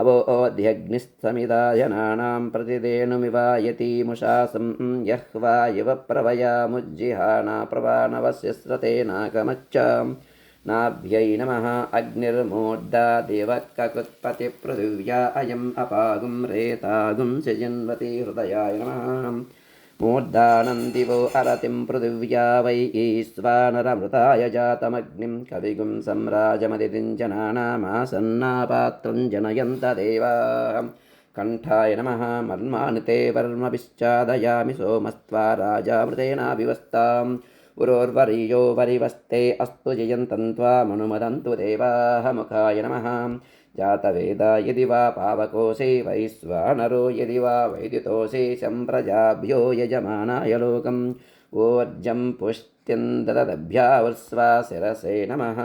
अवोऽध्यग्निस्तमिदायनानां प्रतिदेनुमिवायतीमुषासं यह्वा इव प्रवयामुज्जिहाना प्रवानवस्य स्रतेनाकमच्चां नाभ्यै नमः अग्निर्मोड्डा देवककृत्पतिपृथिव्या अयम् अपागुं रेतागुं सृजन्वती हृदयाय नमः मूर्धानं दिवो अरतिं पृथिव्या वै ईश्वानरमृताय जातमग्निं कविगुं सम्राजमदितिं जनानामासन्नापात्रं जनयन्त देवाः कण्ठाय नमः मर्मानुते वर्मभिश्चादयामि सोमस्त्वा राजामृतेनाभिवस्ताम् उरोर्वरीयो वरिवस्ते अस्तु जयन्तं त्वामनुमदन्तु देवाः मुखाय नमः जातवेदा यदि वा पावकोऽसि वैश्वानरो यदि वा वैद्युतोऽसि सम्प्रजाभ्यो यजमानाय लोकम् ऊर्जं पुष्ट्यं ददद्भ्यावस्वा शिरसे नमः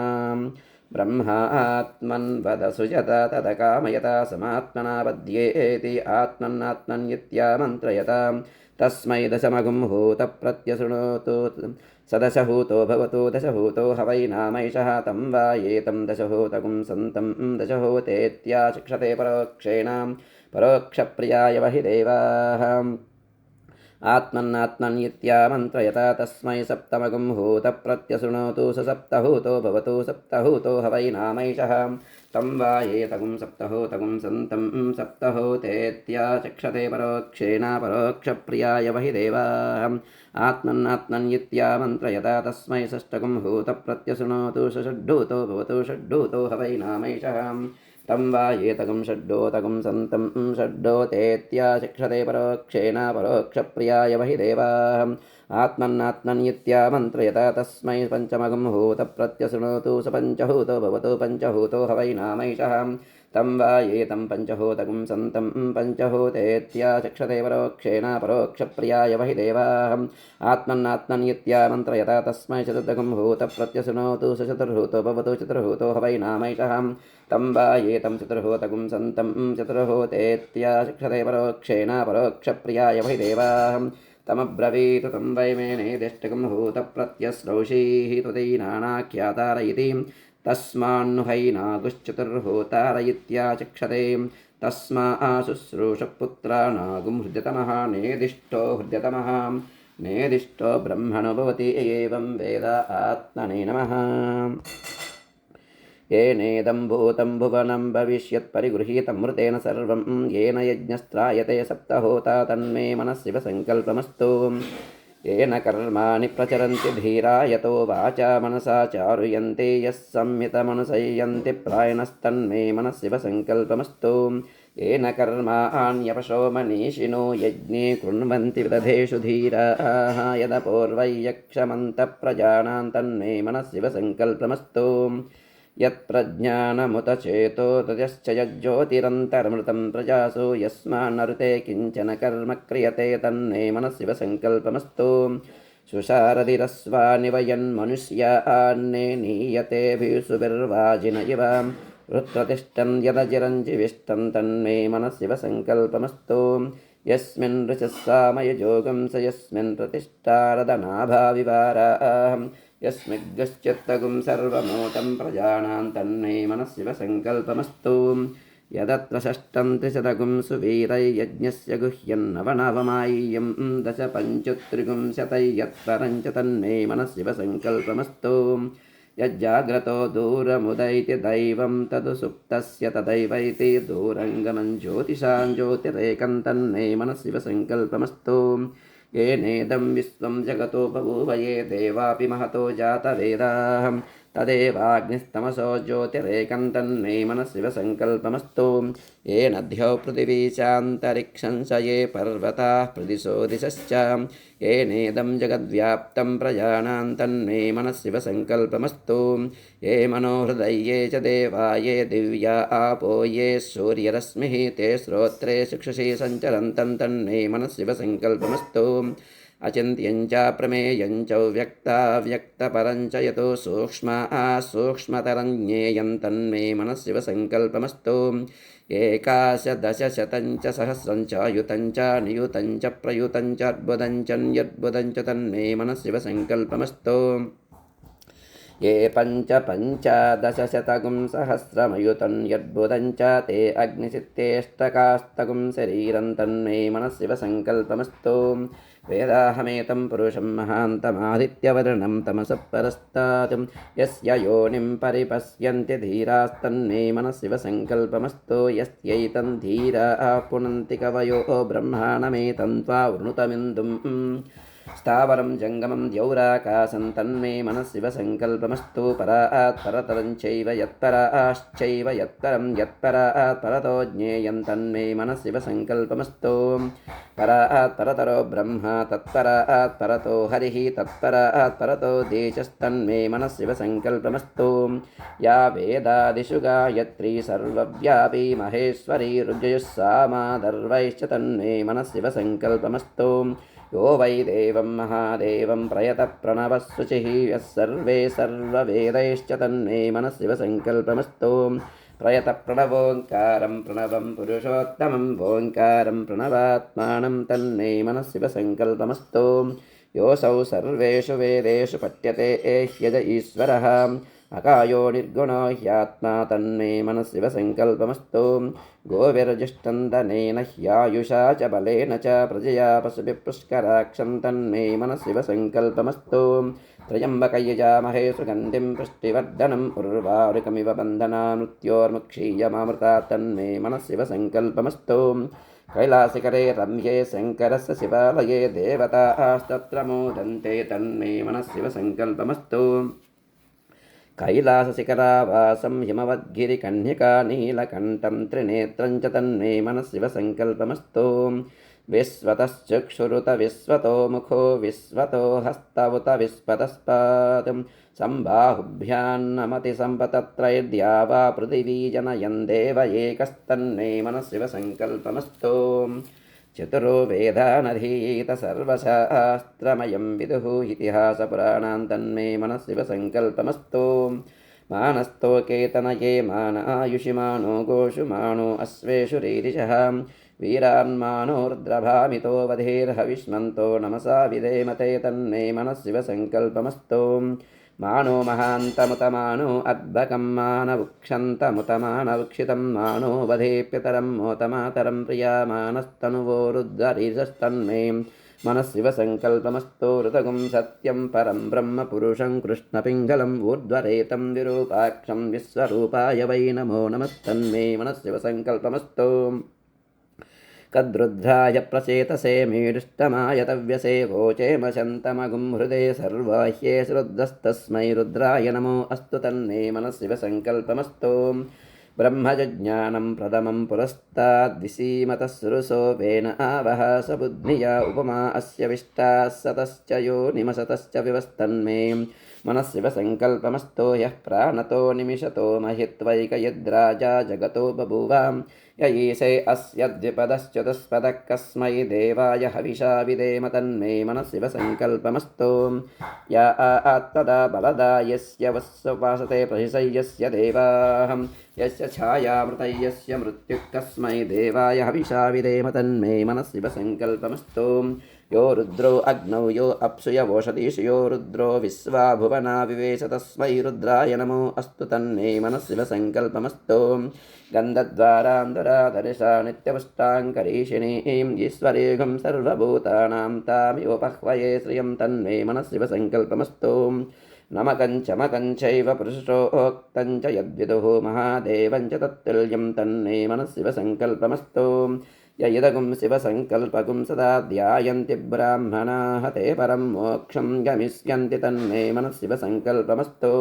ब्रह्मात्मन् वदसुजत तदकामयता समात्मना पद्येति आत्मन्नात्मन्यत्यामन्त्रयता तस्मै दशमगुंहूतप्रत्यशृणोतु सदशहूतो भवतु दशहूतो ह वै नामैषः तं वा ये तं दशहूतगुं सन्तं दशहूतेत्याशिक्षते परोक्षप्रियाय वहि देवाः आत्मन्नात्मन्यत्यामन्त्रयता तस्मै सप्तमगुंहूतप्रत्यशृणोतु स सप्तहूतो भवतु सप्तहूतो ह वै नामैषः तं वा ये तगुं सप्तहूतगुं सन्तं सप्तहूतेत्याचक्षते परोक्षेण परोक्षप्रियाय वहि देवाः आत्मन्नात्मन्यत्यामन्त्रयता तस्मै षष्ठगुंहूतप्रत्यशृणोतु स षड्ढूतो भवतु षड्ढूतो ह वै नामैषः तं वा ये तगुं षड्ढोतगुं सन्तं षड्ढोतेत्याशिक्षते परोक्षेण परोक्षप्रियाय वहि देवाः आत्मन्नात्मन्यत्यामन्त्रयता तस्मै पञ्चमगुंहूतप्रत्यशृणोतु स पञ्चहूतो भवतु पञ्चहूतो ह वै नामैषः तं वा ये तं पञ्चहूतगुं सन्तं पञ्चहूतेत्याशिक्षते परोक्षेण परोक्षप्रियाय वहि देवाः आत्मन्नात्मन्यत्यामन्त्रयता तस्मै चतुर्दगुंहूतप्रत्यशृणोतु स चतुर्हूतो भवतु चतुर्हूतो ह वै नामैषः तं वा ये तं चतुर्हूतगुं सन्तं चतुर्हूतेत्याशिक्षते परोक्षेण परोक्षप्रियाय वहि देवाः तमब्रवीतु तं वै मे नेदिष्टगुंहूतप्रत्यस्रौषीः त्वदीनानाख्यातार इति तस्मान्नु हैनागुश्चतुर्हूतार इत्याचक्षते तस्मा शुश्रूषपुत्रानागुं हृद्यतमः नेदिष्टो हृद्यतमः नेदिष्टो ब्रह्मणो भवति एवं वेद आत्मने नमः येनेदं भूतं भुवनं भविष्यत्परिगृहीतमृतेन सर्वं येन यज्ञस्त्रायते सप्तहोता तन्मे मनस्शिवसङ्कल्पमस्तु येन कर्माणि प्रचरन्ति धीरा यतो वाचा मनसा चारुयन्ते यः संहितमनुसयन्ति प्रायणस्तन्मे मनस्शिवसङ्कल्पमस्तु येन कर्माण्यपशो मनीषिणो यज्ञे कृण्वन्ति विदधेषु धीराः यदपूर्वैयक्षमन्तः प्रजानां तन्मे मनस्शिवसङ्कल्पमस्तु यत्प्रज्ञानमुत चेतो तजश्च यज्ज्योतिरन्तरमृतं प्रजासु यस्मान्नरुते किञ्चन कर्म क्रियते तन्मे मनस्शिवसङ्कल्पमस्तु सुशारदिरस्वानिवयन्मनुष्यान्ने नीयतेभिसुभिर्वाजिन इव वृत्रतिष्ठं यदजिरञ्जिविष्टं तन्मे मनस्शिवसङ्कल्पमस्तु यस्मिन् ऋचः सामयजोगं स यस्मिन् प्रतिष्ठारदनाभाविवाराः यस्मिद्गश्चित्तगुं सर्वमूतं प्रजानां तन्मे मनस्शिवसङ्कल्पमस्तु यदत्र षष्ठं त्रिशतगुं सुवीरैर्यज्ञस्य गुह्यन्नवनवमाय्यं दश पञ्चत्रिगुंशतैर्यत्परं च तन्मे मनस्शिवसङ्कल्पमस्तु यज्जाग्रतो दूरमुदैति दैवं तदु सुप्तस्य तदैवैति दूरङ्गमं ज्योतिषां ज्योतिरेकं तन्मे मनस्शिवसङ्कल्पमस्तु येनेदं विश्वं जगतो बभूव ये देवापि महतो जातवेदाः तदेवाग्निस्तमसो ज्योतिरेकं तन्मे मनस्शिवसङ्कल्पमस्तु येन द्यौ पृथिवी चान्तरिक्षं स ये पर्वताः प्रदिशो दिशश्च येनेदं जगद्व्याप्तं प्रजानां तन्मे मनस्शिवसङ्कल्पमस्तु ये मनोहृदये च देवा ये दिव्या आपो ये सूर्यरश्मिः ते श्रोत्रे चक्षुषि सञ्चरन्तं तन्मे मनस्शिवसङ्कल्पमस्तु अचिन्त्यञ्च प्रमेयञ्च व्यक्ताव्यक्तपरञ्च यतो सूक्ष्मतरं ज्ञेयं तन्मे मनस्शिवसङ्कल्पमस्तु एकाशदशशतञ्च सहस्रञ्च युतञ्च नियुतञ्च प्रयुतञ्च अर्बुदञ्च न्यर्बुदञ्च तन्मे मनस्शिवसङ्कल्पमस्तु ये पञ्चदशशतगुं सहस्रमयुतं यद्बुधञ्च ते अग्निचित्तेष्टकास्तगुं शरीरं तन्मे मनस्शिवसङ्कल्पमस्तु वेदाहमेतं पुरुषं महान्तमादित्यवर्णं तमसः परस्तात् यस्य योनिं परिपश्यन्ति धीरास्तन्मे मनस्शिवसङ्कल्पमस्तु यस्यैतं धीरा पुनन्ति कवयो ब्रह्माणमेतं त्वा वृणुतमिन्दुम् स्थावरं जङ्गमं द्यौराकाशं तन्मे मनस्शिवसङ्कल्पमस्तु परात् परतरञ्चैव यत्पराश्चैव यत्परं यत्परात् परतो ज्ञेयं तन्मे मनस्शिवसङ्कल्पमस्तु परात् परतरो ब्रह्म तत्परात् परतो हरिः तत्परात् परतो देशस्तन्मे मनस्शिवसङ्कल्पमस्तु या वेदादिषु गायत्री सर्वव्यापी महेश्वरी ऋजयुः सामादर्वैश्च तन्मे मनस्शिवसङ्कल्पमस्तु यो वै देव देवं महादेवं प्रयतः प्रणवः शुचिः यः सर्वे सर्ववेदैश्च तन्मे मनः शिवसङ्कल्पमस्तु प्रयतः प्रणवोङ्कारं प्रणवं पुरुषोत्तमं ओङ्कारं प्रणवात्मानं तन्मे मनः शिवसङ्कल्पमस्तु योऽसौ सर्वेषु वेदेषु पठ्यते ह्यज ईश्वरः अकायो निर्गुणो ह्यात्मा तन्मे मनः शिवसङ्कल्पमस्तु गोविर्जिष्टन्दनेन ह्यायुषा च बलेन च प्रजया पशुभिः पुष्कराक्षं तन्मे मनः शिवसङ्कल्पमस्तु त्र्यम्बकयजामहे सुगन्धिं पुष्टिवर्धनम् उर्वारुकमिव बन्धना मृत्योर्मुक्षीयमामृता तन्मे मनः शिवसङ्कल्पमस्तु कैलासकरे रम्ये शङ्करस्य शिवालये देवतास्तत्र मोदन्ते तन्मे मनः शिवसङ्कल्पमस्तु कैलासशिखरावासं हिमवद्गिरिकन्यका नीलकण्ठं त्रिनेत्रं च तन्मे मनः शिवसङ्कल्पमस्तु विश्वतश्चक्षुरुत विश्वतो मुखो विश्वतो हस्तौत विश्वतस्पादं सम्बाहुभ्यान्नमति सम्पतत्रैर्द्या वा पृथिवी जनयन् देव एकस्तन्मे मनः शिवसङ्कल्पमस्तु चतुरो वेदानधीत सर्वशास्त्रमयं विदुः इतिहासपुराणान् तन्मे मनः शिवसङ्कल्पमस्तु मानस्तो केतनये मानायुषि मानो गोषु मानो अश्वेषु रीरिषः वीरान्मानोर्द्रभामितो वधेर्हविष्मन्तो नमसा विधेमते तन्मे मनः शिवसङ्कल्पमस्तु मानो महान्तमुतमानो अद्भकं मानवुक्षन्तमुतमानवुक्षितं मानो वधेप्यतरं मोतमातरं प्रियामानस्तनुवो रुद्ररीशस्तन्मे मनः शिवसङ्कल्पमस्तु ऋतगुं सत्यं परं ब्रह्म पुरुषं कृष्णपिङ्गलम् ऊर्ध्वरेतं विरूपाक्षं विश्वरूपाय वै नमो नमस्तन्मे मनः शिवसङ्कल्पमस्तु कद्रुद्राय प्रचेतसे मीडुष्टमाय तव्यसे वोचेमशन्तमगुं हृदे सर्वाह्ये रुद्रस्तस्मै रुद्राय नमो अस्तु तन्मे मनः शिवसङ्कल्पमस्तु ब्रह्मजज्ञानं प्रथमं पुरस्ताद्विसीमतः सुरसो वेन आवह सबुद्धिया उपमा अस्य विष्टाः सतश्च योनिमसतश्च विवस्तन्मे मनः शिवसङ्कल्पमस्तु यः प्राणतो निमिषतो महित्वैकयद्राजा जगतो बभूव य ईशे अस्य द्विपदश्चतुष्पदः कस्मै देवाय हविषा विधेम तन्मे मनः शिवसङ्कल्पमस्तु या आत्तदा बलदा यस्य वस्सुपासते प्रहिषय्यस्य देवाः यस्य छायामृतय्यस्य मृत्युः कस्मै देवाय हविषा विधेम तन्मे मनः शिवसङ्कल्पमस्तु यो रुद्रो अग्नौ यो अप्सु यवोषधीषु यो रुद्रो विश्वा भुवना विवेश तस्मै रुद्राय नमो अस्तु तन्मे मनः शिवसङ्कल्पमस्तु गन्धद्वारान्धराधरिषा नित्यपुष्टाङ्करीषिणीं ईश्वरेघं सर्वभूतानां तामिवोपह्वये श्रियं तन्मे मनः शिवसङ्कल्पमस्तु नमकञ्चमकञ्चैव पुरुषोक्तं च यद्विदुः महादेवं च तत्तुल्यं तन्मे मनः शिवसङ्कल्पमस्तु यदगुं शिवसङ्कल्पगुं सदा ध्यायन्ति ब्राह्मणाः ते परं मोक्षं गमिष्यन्ति तन्मे मनः शिवसङ्कल्पमस्तु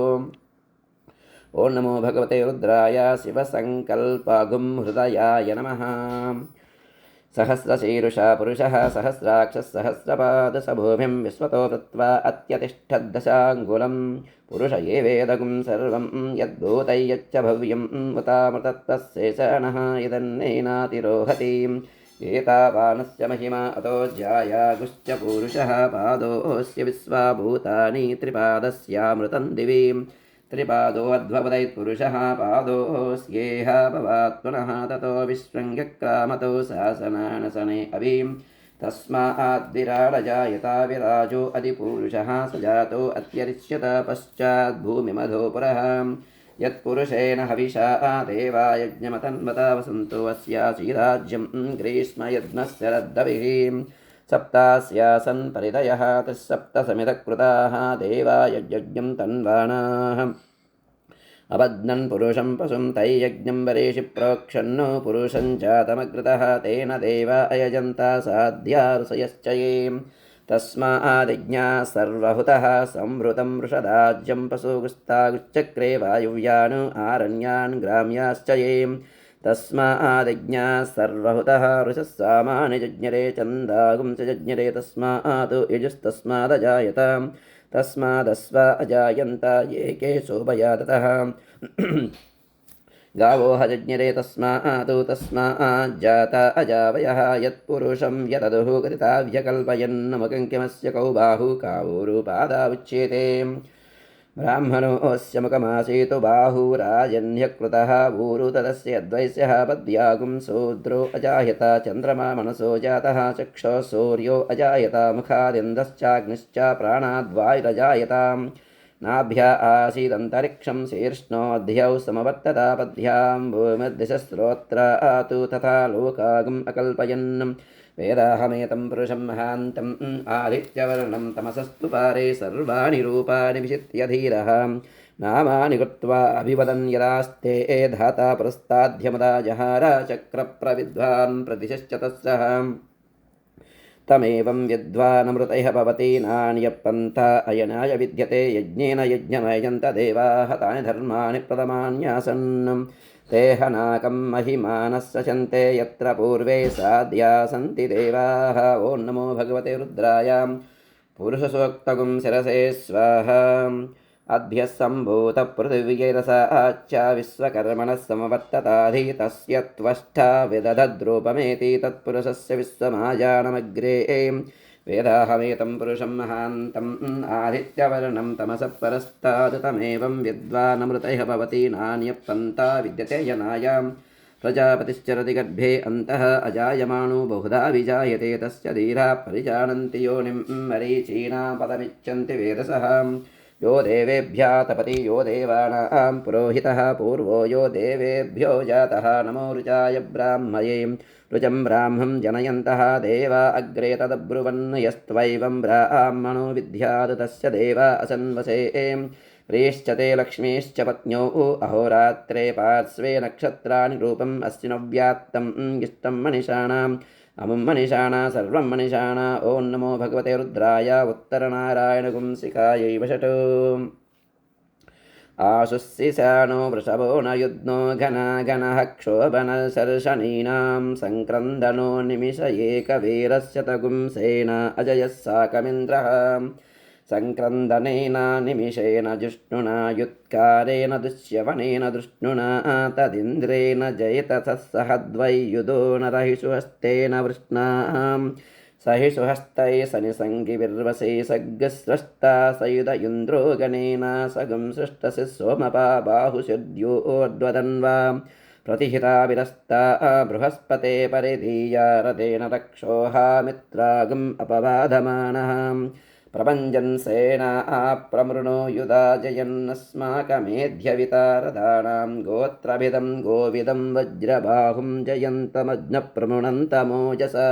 ॐ नमो भगवते रुद्राय शिवसङ्कल्पगुं हृदयाय नमः सहस्रशीरुषा पुरुषः सहस्राक्षः सहस्रपादशभूमिं विश्वतो कृत्वा अत्यतिष्ठद्दशाङ्गुलं पुरुष ये वेदगुं सर्वं यद्भूतैयच्च भव्यं उतामृतत्वशेषणः इदन्नेनातिरोहति एतावानस्य महिमा अतो ज्यायागुश्च पुरुषः पादोऽस्य विश्वाभूतानि त्रिपादस्यामृतं दिवि त्रिपादोऽध्वपदैत्पुरुषः पादोऽस्येह भवात् पुनः ततो विश्वङ्ग्यक्रामतो शासनानसने अभिं तस्माद्विराडजायता विराजो अधिपुरुषः स जातो अत्यरिष्यत पश्चाद्भूमिमधो पुरः यत्पुरुषेण हविषा देवा यज्ञमतन्वता वसन्तो अस्यासीराज्यं ग्रीष्मयज्ञस्य रद्दभिः सप्तास्यासन् परिदयः त्रिसप्तसमितकृताः देवा यज्ञं तन्वाणाः अबध्नन् पुरुषं पशुं तैयज्ञं वरेषि प्रोक्षन्नो पुरुषं जातमग्रतः तेन देवा अयजन्ता साध्या ऋषयश्च ये तस्मादिज्ञा सर्वहुतः संवृतं वृषदाज्यं पशुगुस्तागुश्चक्रे वायुव्यान् आरण्यान् ग्राम्याश्च ये तस्मादिज्ञाः सर्वहुतः ऋषः सामानि जज्ञरे चन्दागुं च जज्ञरे तस्मात् यजुस्तस्मादजायत तस्मादस्वा अजायन्त ये के शोभया ततः गावो हजज्ञरे तस्माज्जाता अजावयः यत्पुरुषं यतदुः कृताव्यकल्पयन्नमकङ्किमस्य कौ बाहु कावोरुपादा उच्येते ब्राह्मणोऽस्य मुखमासीतु बाहुराजन्यकृतः ऊरु तदस्य अद्वैस्यः पद्यागुं शूद्रो अजायत चन्द्रमा मनसो जातः चक्षुः सूर्यो अजायत मुखादिन्दश्चाग्निश्च प्राणाद्वायुरजायताम् नाभ्या आसीदन्तरिक्षं शीर्ष्णोऽध्यौ समवर्तता पद्भ्यां भूमिर्दिशस्रोत्रातु तथा लोकागम् अकल्पयन् वेदाहमेतं पुरुषं महान्तम् आदित्यवर्णं तमसस्तु पारे सर्वाणि रूपाणि विचित्य धीरः नामानि कृत्वा अभिवदन् यदास्ते धाता पुरस्ताद्यमदा जहार चक्रप्रविद्वान् प्रतिशश्च तस्सः तमेवं विद्वानमृतैः भवति नान्यपन्था अयनाय विद्यते यज्ञेन यज्ञमयजन्त देवाः तानि धर्माणि प्रथमान्यासन् ते हनाकं महिमानः सचन्ते यत्र पूर्वे साध्या सन्ति देवाः ॐ नमो भगवते रुद्राय पुरुषसूक्तगुं शिरसे स्वाहा अभ्यः सम्भूतः पृथिव्यैरसाच्च विश्वकर्मणः समवर्तताधि तस्य त्वष्टा विदधद्रूपमेति तत्पुरुषस्य विश्वमाजानमग्रे वेदाहमेतं पुरुषं महान्तम् आदित्यवर्णं तमसः परस्तात् तमेवं विद्वानमृतैः भवति नान्यपन्था विद्यते यनायां प्रजापतिश्चरति गर्भे अन्तः अजायमानो बहुधा विजायते तस्य धीराः परिजानन्ति योनिं मरीचीनां पदमिच्छन्ति वेदसः यो देवेभ्यः तपति यो देवानां पुरोहितः पूर्वो यो देवेभ्यो जातः नमो ऋचाय ब्राह्मये ऋचं ब्राह्मं जनयन्तः देवा अग्रे तदब्रुवन् यस्त्वैवं ब्राह्मणो विद्यात् तस्य देवा असन्वसे प्रेश्चते लक्ष्मीश्च पत्न्यौ अहोरात्रे पार्श्वे नक्षत्राणि रूपम् अस्तिनव्यात्तम् इष्टं मनिषाणाम् अमुं मनिषाणा सर्वं मनिषाणा ॐ नमो भगवते रुद्राय उत्तरनारायणगुंसिकायै वषट् आशुस्सिशानो वृषभो न युध्नो घनः क्षोभनशर्षणीनां सङ्क्रन्दनो निमिष एकवीरस्य तगुंसेन अजयः साकमिन्द्रः सङ्क्रन्दनेन निमिषेण जिष्णुना युत्कारेण दुष्यवनेन दृष्णुना तदिन्द्रेण जयतसहद्वैयुधो नरहिषु हस्तेन वृष्णां सहिषु हस्तैः सनिसङ्गिविर्वसे सग्स्रष्टा सयुध इन्द्रो गणेन सगं सृष्टसि सोमपा बाहुषुद्योर्ध्वदन्वा प्रतिहिता विरस्ता बृहस्पते परिधीया रथेन रक्षोहामित्रागम् अपबाधमानः प्रभञ्जन् सेना प्रमृणो युधा जयन्नस्माकमेध्यवितारदानां गोत्रभिदं गोविदं वज्रबाहुं जयन्तमज्ञप्रमृणन्तमोजसा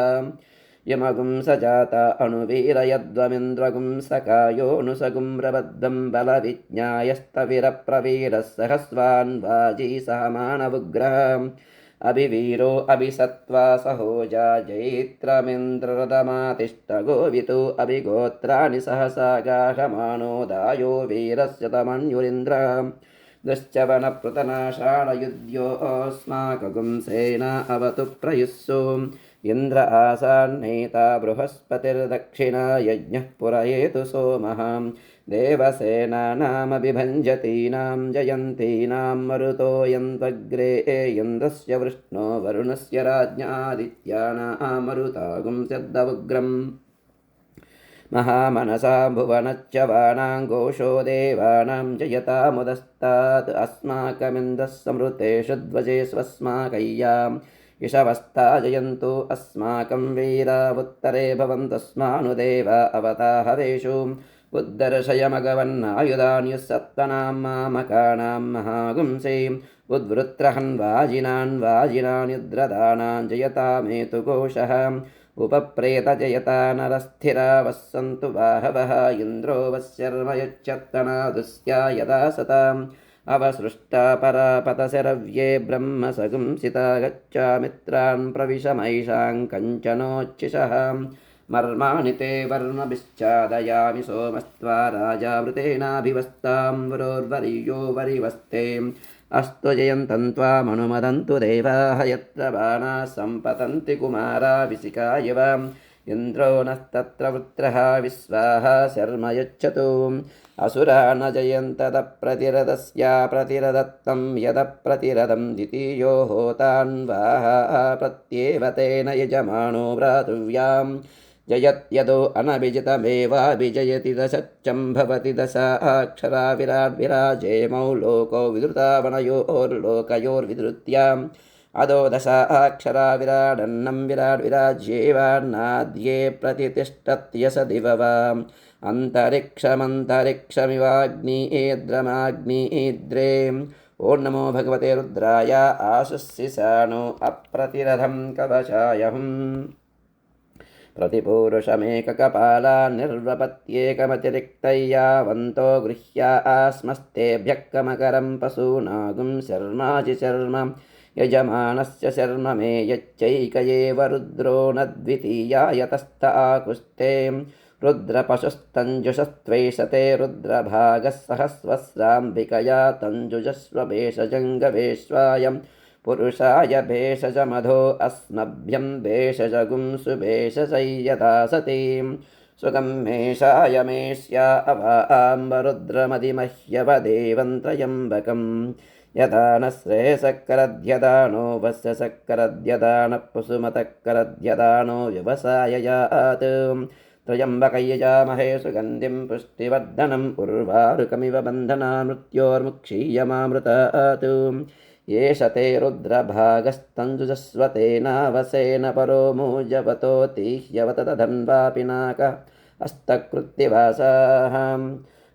यमगुं सजाता अणुवीरयध्वमिन्द्रगुं सकायोऽनुसगुं प्रबद्धं बलविज्ञायस्तविरप्रवीरः सहस्वान् वाजी सहमानवुग्रह अभिवीरो अभिसत्त्वा सहोजा जैत्रमिन्द्ररथमातिष्ठगोवितो अभिगोत्राणि सहसा गाहमानोदायो वीरस्य तमन्युरिन्द्रः दुश्चवनपृतनाशाणयुध्योऽस्माकगुं सेना अवतु प्रयुस्सु इन्द्र आसान्नेता बृहस्पतिर्दक्षिणा यज्ञः पुरयेतु सोमः देवसेनानामभिभञ्जतीनां जयन्तीनां मरुतो यन्त्वग्रे इन्द्रस्य वृष्णो वरुणस्य राज्ञादित्यानां मरुतागुं स्यद्दवुग्रम् महामनसा भुवनच्यवानां घोषो देवानां जयतामुदस्तात् अस्माकमिन्द्रः समृतेषु ध्वजे स्वस्माकय्याम् इषवस्ता जयन्तु अस्माकं वीरा उत्तरे भवन्तस्मानुदेवा अवताहवेषु उद्दर्शयमगवन्नायुधान्युः सत्त्वनां मामकानां महागुंसे उद्वृत्रहन् वाजिनान् वाजिनान्युद्रदानां जयतामेतु घोषः उपप्रेतजयता नरस्थिरा वस्सन्तु बाहवः इन्द्रो वस्यर्मयुच्यत्तनादुस्या यदा सताम् अवसृष्टा परापतशरव्ये ब्रह्मसगुंसिता गच्छामित्रान् प्रविशमैषां कञ्चनोच्छिषः मर्माणि ते वर्णभिश्चादयामि सोमस्त्वा राजावृतेनाभिवस्तां वरोर्वर्यो वरिवस्ते अस्तु जयन्तं त्वामनुमदन्तु देवाः यत्र बाणाः सम्पतन्ति कुमारा विशिखा इव इन्द्रो नस्तत्र वृत्रः विश्वाः शर्म यच्छतु असुरा न जयन्तदप्रतिरदस्य प्रतिरदत्तं यदप्रतिरदं द्वितीयो होतान्वाः प्रत्येव तेन यजमानो भ्रातृव्यां जयत्यदो अनभिजितमेवाभिजयति दशच्चं भवति दशाक्षरा विराट् विराजेमौ लोको विदृतावनयोर्लोकयोर्विदृत्याम् अदो दशाक्षरा विराडन्नं विराट् विराज्येवान्नाद्ये प्रतितिष्ठत्यस दिववाम् अन्तरिक्षमन्तरिक्षमिवाग्निद्रमाग्निद्रे ॐ नमो भगवते रुद्राय आशुस्सिसानो अप्रतिरथं कवचायहम् प्रतिपूरुषमेककपाला निर्वपत्येकमतिरिक्तय्यावन्तो गृह्या आस्मस्तेभ्यः कमकरं पशूनागुं शर्माजि शर्म यजमानस्य शर्म मे यच्चैक एव रुद्रो न द्वितीया यतस्त आकुस्ते रुद्रपशुस्तञ्जुषस्त्वैषते रुद्रभागः सहस्वस्राम्बिकया तञ्जुजस्वभेषजङ्गवेश्वायम् पुरुषाय भेषजमधो अस्मभ्यं भेषजगुं सुभेषशय्यता सतीं सुगं मेषाय मेष्या अवाम्बरुद्रमदिमह्यवदेवं त्रयम्बकं यदा न श्रेयसकरद्यदानो वस्य सकरद्यदानः पुसुमतकरद्यदानो व्यवसाययात् त्र्यम्बकयजामहे सुगन्धिं पुष्टिवर्धनम् उर्वारुकमिव बन्धना मृत्योर्मुक्षीयमामृतात् येष ते रुद्रभागस्तञ्जुजस्वतेनावसेन परो मूजवतोतिह्यवत तदन्वापिनाकः हस्तकृत्तिवासाः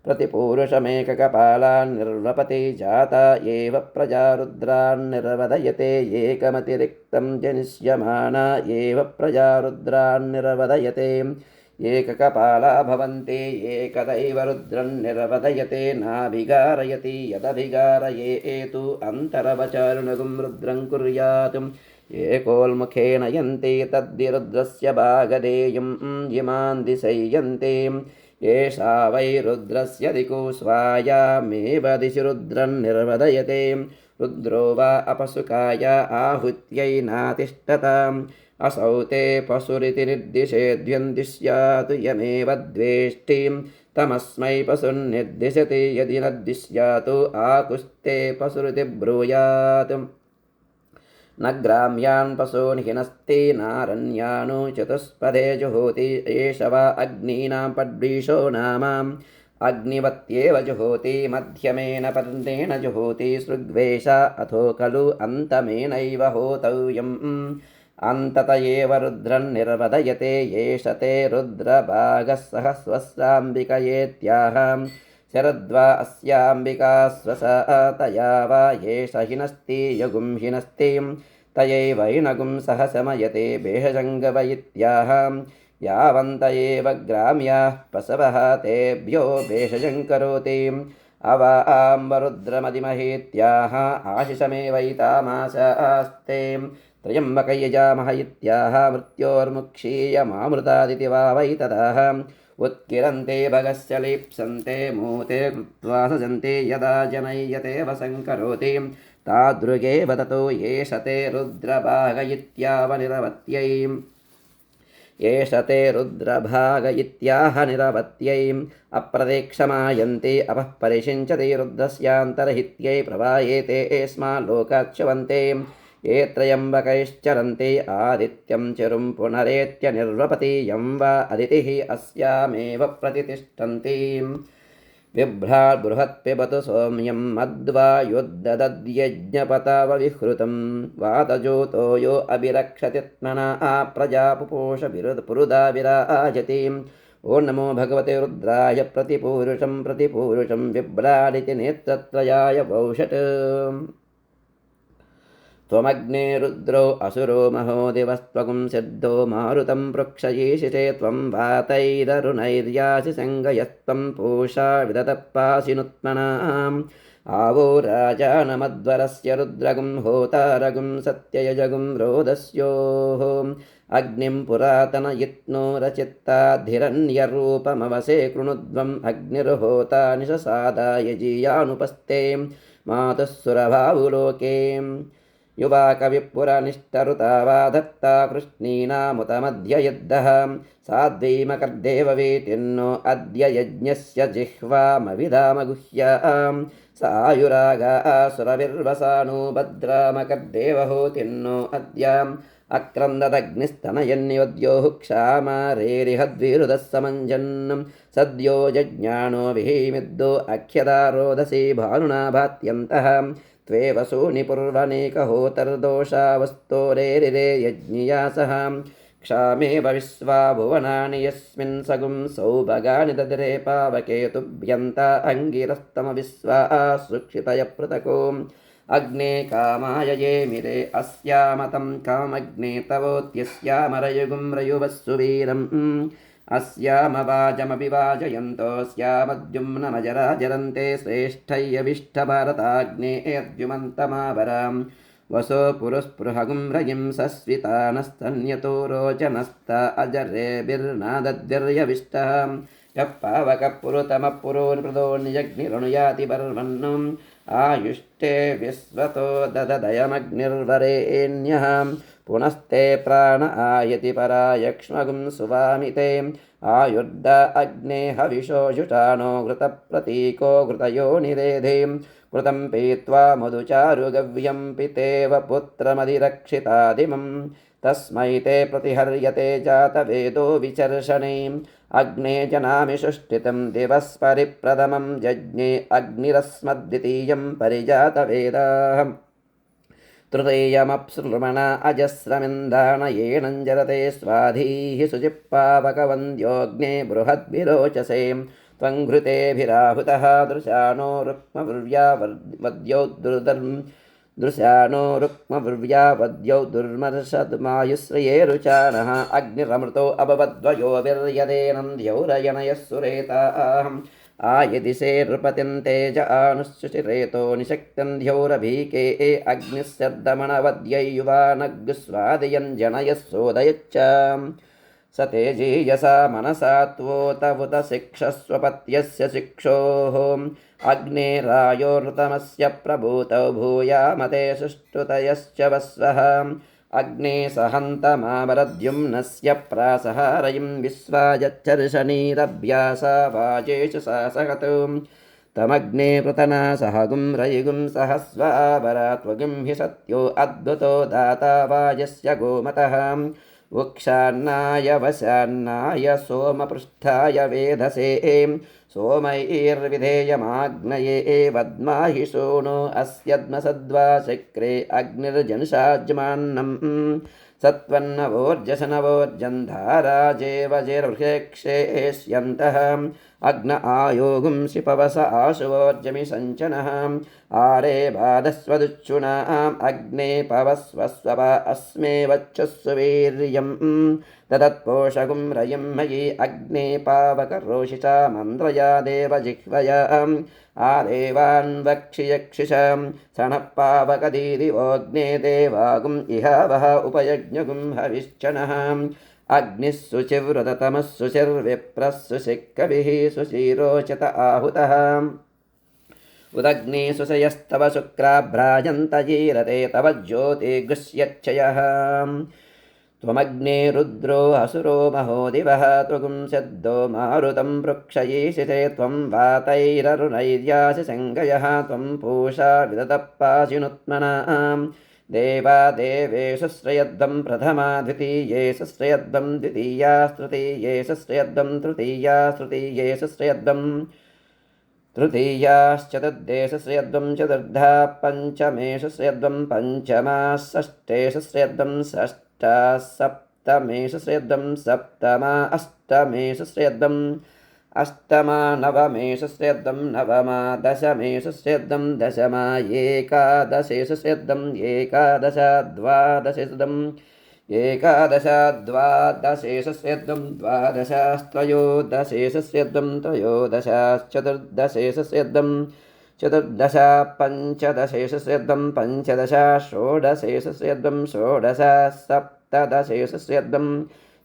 प्रतिपूरुषमेककपालान् निर्वपति जाता एव प्रजा रुद्रान् निर्वदयते एकमतिरिक्तं जनिष्यमाना एव प्रजा रुद्रान् निर्वदयते एककपाला भवन्ति एकदैव रुद्रं निर्वदयते नाभिगारयति यदभिगारयेतु अन्तरवचारुणगुं रुद्रं कुर्यात् एकोल्मुखेन यन्ति तद्धि रुद्रस्य भागधेयं इमान् दिशयन्ति एषा वै रुद्रस्य दिकुस्वायामेव दिशि रुद्रं निर्वदयते रुद्रो वा अपसुकाय आहुत्यै नातिष्ठताम् असौ ते पशुरिति निर्दिशेद्यन्दिश्यातु यमेव द्वेष्टिं तमस्मै पशुर्निर्दिशति यदि न दिश्यातु आकुस्ते पशुरिति ब्रूयात् न ग्राम्यान् पशून् हिनस्ति नारण्यानु चतुष्पदे जुहोति एष वा अग्नीनां पड्वीषो नाम अग्निवत्येव जुहोति मध्यमेन पर्णेन जुहोति सृग्वेषा अथो खलु अन्तमेनैव होतव्यम् अन्तत एव रुद्रं निर्वदयते येष ते रुद्रभागः सहस्वस्राम्बिकयेत्याह शरद्वा अस्याम्बिका स्वसा तया वा येष हिनस्ति यगुं हिनस्ति तयैव हिनगुं सह शमयते भेषजङ्गवयित्याह यावन्त एव ग्राम्याः पशवः तेभ्यो भेषजं करोति अवाम्बरुद्रमदिमहेत्याह आशिषमेवैतामाशास्ते त्र्यम्बकयजामह इत्याह मृत्योर्मुक्षीयमामृतादिति वा वै तदाह उत्किरन्ते भगस्य लीप्सन्ते मूते कृत्वा सजन्ते यदा जनय्यते वसङ्करोति तादृगेव ततो येष ते रुद्रभाग इत्यावनिरवत्यै एष ते रुद्रभाग इत्याह निरवत्यै अप्रदेक्षमायन्ते अपः परिषिञ्चते रुद्रस्यान्तर्हित्यै प्रवायेते एस्माल्लोकाच्यवन्ते ये त्र्यम्बकैश्चरन्ते आदित्यं चिरुं पुनरेत्य निर्वपति यं वा अदितिः अस्यामेव प्रतितिष्ठन्ति बिभ्राट् बृहत् पिबतु सौम्यं मद्वायुद्दद्यज्ञपतावविहृतं वातजोतो यो अभिरक्षतित्मना प्रजापुपोष पुरुदा विराजति ॐ नमो भगवते रुद्राय प्रतिपूरुषं बिभ्राडिति नेत्रत्रयाय वौषट् त्वमग्ने रुद्रो असुरो महो दिवस्त्वगुं सिद्धो मारुतं पृक्षयीषिषे त्वं वातैररुणैर्यासि सङ्गयस्त्वं पूषा विदतपासिनुत्मनाम् आवो राजानमध्वरस्य रुद्रगुं होतारगुं सत्ययजगुं रोदस्योः अग्निं पुरातनयित्नो रचित्ताधिरण्यरूपमवसे कृणुध्वम् अग्निर्होता निशसादाय जीयानुपस्ते मातुः सुरभावुलोके युवा कविपुरनिष्ठरुता वा दत्ता कृष्णीनामुतमध्ययुद्धः साध्वीमकर्देववीतिन्नो अद्य यज्ञस्य जिह्वामविदामगुह्यां सायुरागा सुरविर्वसानो भद्रामकर्देवहूतिन्नो अद्याम् अक्रन्ददग्निस्तनयन्योद्योः क्षामारेरिहद्विरुदः समञ्जन् सद्यो जज्ञानो विहीमिद्दो अख्यदा रोदसी भानुना भात्यन्तः त्वे वसूनिपूर्वनेकहोतर्दोषावस्तोरेरिरे यज्ञिया सह क्षामेव विश्वा भुवनानि यस्मिन् सगुं सौभगानि ददरे पावकेतुभ्यन्ता अङ्गिरस्तमविश्वा सुक्षितय पृतको अग्ने कामाय ये मिरे अस्यामतं कामग्ने तवोत्यस्यामरयुगुं रयुवस्सु वीरम् अस्यामवाजमभिवाजयन्तोऽस्यामद्युम्नमजराजरन्ते श्रेष्ठय्यविष्ठभारताग्ने अद्युमन्तमावरां वसो पुरुस्पृहगुं रयिं सस्वितानस्तन्यतो रोचनस्ता अजरेभिर्नादद्यर्यविष्टः यः पावकपुरुतमपुरोन्पृदो निजग्निरनुयाति पर्वन्नम् आयुष्टे विश्वतो दददयमग्निर्वरेण्यः पुनस्ते प्राण आयति परायक्ष्मगुं सुवामिते आयुर्द अग्ने हविषो जुषाणो घृतप्रतीको घृतयो निरेधे घृतं पीत्वा मधुचारुगव्यं पितेव पुत्रमधिरक्षितादिमं तस्मै ते प्रतिहर्यते जातवेदो विचर्षणे अग्ने जनामि सुष्ठितं दिवस्परिप्रथमं जज्ञे अग्निरस्मद्वितीयं परिजातवेदाः तृतीयमप्सृमणा अजस्रमिन्दानयेणञ्जरते स्वाधीः शुचिपावकवन्द्योऽग्ने बृहद्भिरोचसे त्वं घृतेभिराहुतः दृशानो रुक्मवृव्यावद्यौ दुर्मर्षद्मायुश्रिये रुचानः अग्निरमृतो अभवद्वयोभिर्यदेनं द्यौरयनयः सुरेताः आयदिशे नृपतिं तेज आनुश्चिरेतो निशक्तं द्यौरभीके अग्निः शर्दमणवद्ययुवानग्स्वादयन् जनयः सोदयच्च स तेजीयसा मनसा त्वोतवुत शिक्षस्वपत्यस्य शिक्षोः अग्ने रायोनृतमस्य प्रभूतौ भूयामते सुष्ठुतयश्च वस्वः अग्ने सहन्तमावरद्युम्नस्य प्रासहारयिं विश्वाजच्छर्षणीरभ्यासा वाजेषु सा सहतु तमग्ने पृतना सहगुं रयिगुं सहस्वावरात्वगुं हि सत्यो अद्भुतो दाता वाजस्य गोमतः वृक्षान्नाय वशान्नाय सोमपृष्ठाय वेधसे सोमैर्विधेयमाग्नये वद्माहि शोणो अस्यद्मसद्वा चक्रे अग्निर्जनुषाज्मान्नं सत्त्वन्नवोर्जसनवोर्जन्धाराजेवजेर्वृक्षेष्यन्तः अग्न आयोगुं शिपवस आशुवोर्जमि सञ्चनः आरे बाधस्वदुच्छुनाम् अग्ने पवस्वस्वप अस्मे वक्षस्सु वीर्यं तदत्पोषगुं रयिं मयि अग्ने पावकरोषिषा मन्द्रया देवजिह्वयाम् आदेवान् वक्षियक्षिषां सणः पावकदीदिवोऽग्ने देवागुम् इह वः उपयज्ञगुं हविश्चनः अग्निः शुचिव्रततमः शुचिर्विप्रः शुचिकविः शुचिरोचत आहुतः उदग्ने सुषयस्तव शुक्राभ्राजन्तजीरते तव ज्योतिगुष्यच्छयः त्वमग्ने रुद्रो असुरो महो दिवः त्वगुं सद्दो मारुतं पृक्षयीषिते त्वं वातैररुणैर्यासि सङ्गयः त्वं पूषा विदतपाशिनुत्मनाम् देवा देवेषु श्रयध्वं प्रथमा द्वितीयेषु श्रयध्वं द्वितीयास्तृतीयेषु श्रयध्वं तृतीयास्तृतीयेषु श्रयध्वं तृतीयाश्चतुर्देषु श्रयध्वं चतुर्धा पञ्चमेषु श्रयध्वं पञ्चमा षष्ठेषु श्रयध्वं षष्ठा सप्तमेषु श्रयध्वं सप्तमा अष्टमेषु श्रयध्वं अष्टमा नवमेषु श्रयध्वं नवमा दशमेषु श्रयध्वं दशमा एकादशेषु श्रयध्वं एकादश द्वादशेषु एकादश द्वादशेषु श्रयध्वं द्वादशस्त्रयोदशेषु श्रयध्वं त्रयोदशश्चतुर्दशेषु श्रयध्वं चतुर्दश पञ्चदशेषु श्रयध्वं पञ्चदश षोडशेषु श्रयध्वं षोडश सप्तदशेषु श्रयध्वं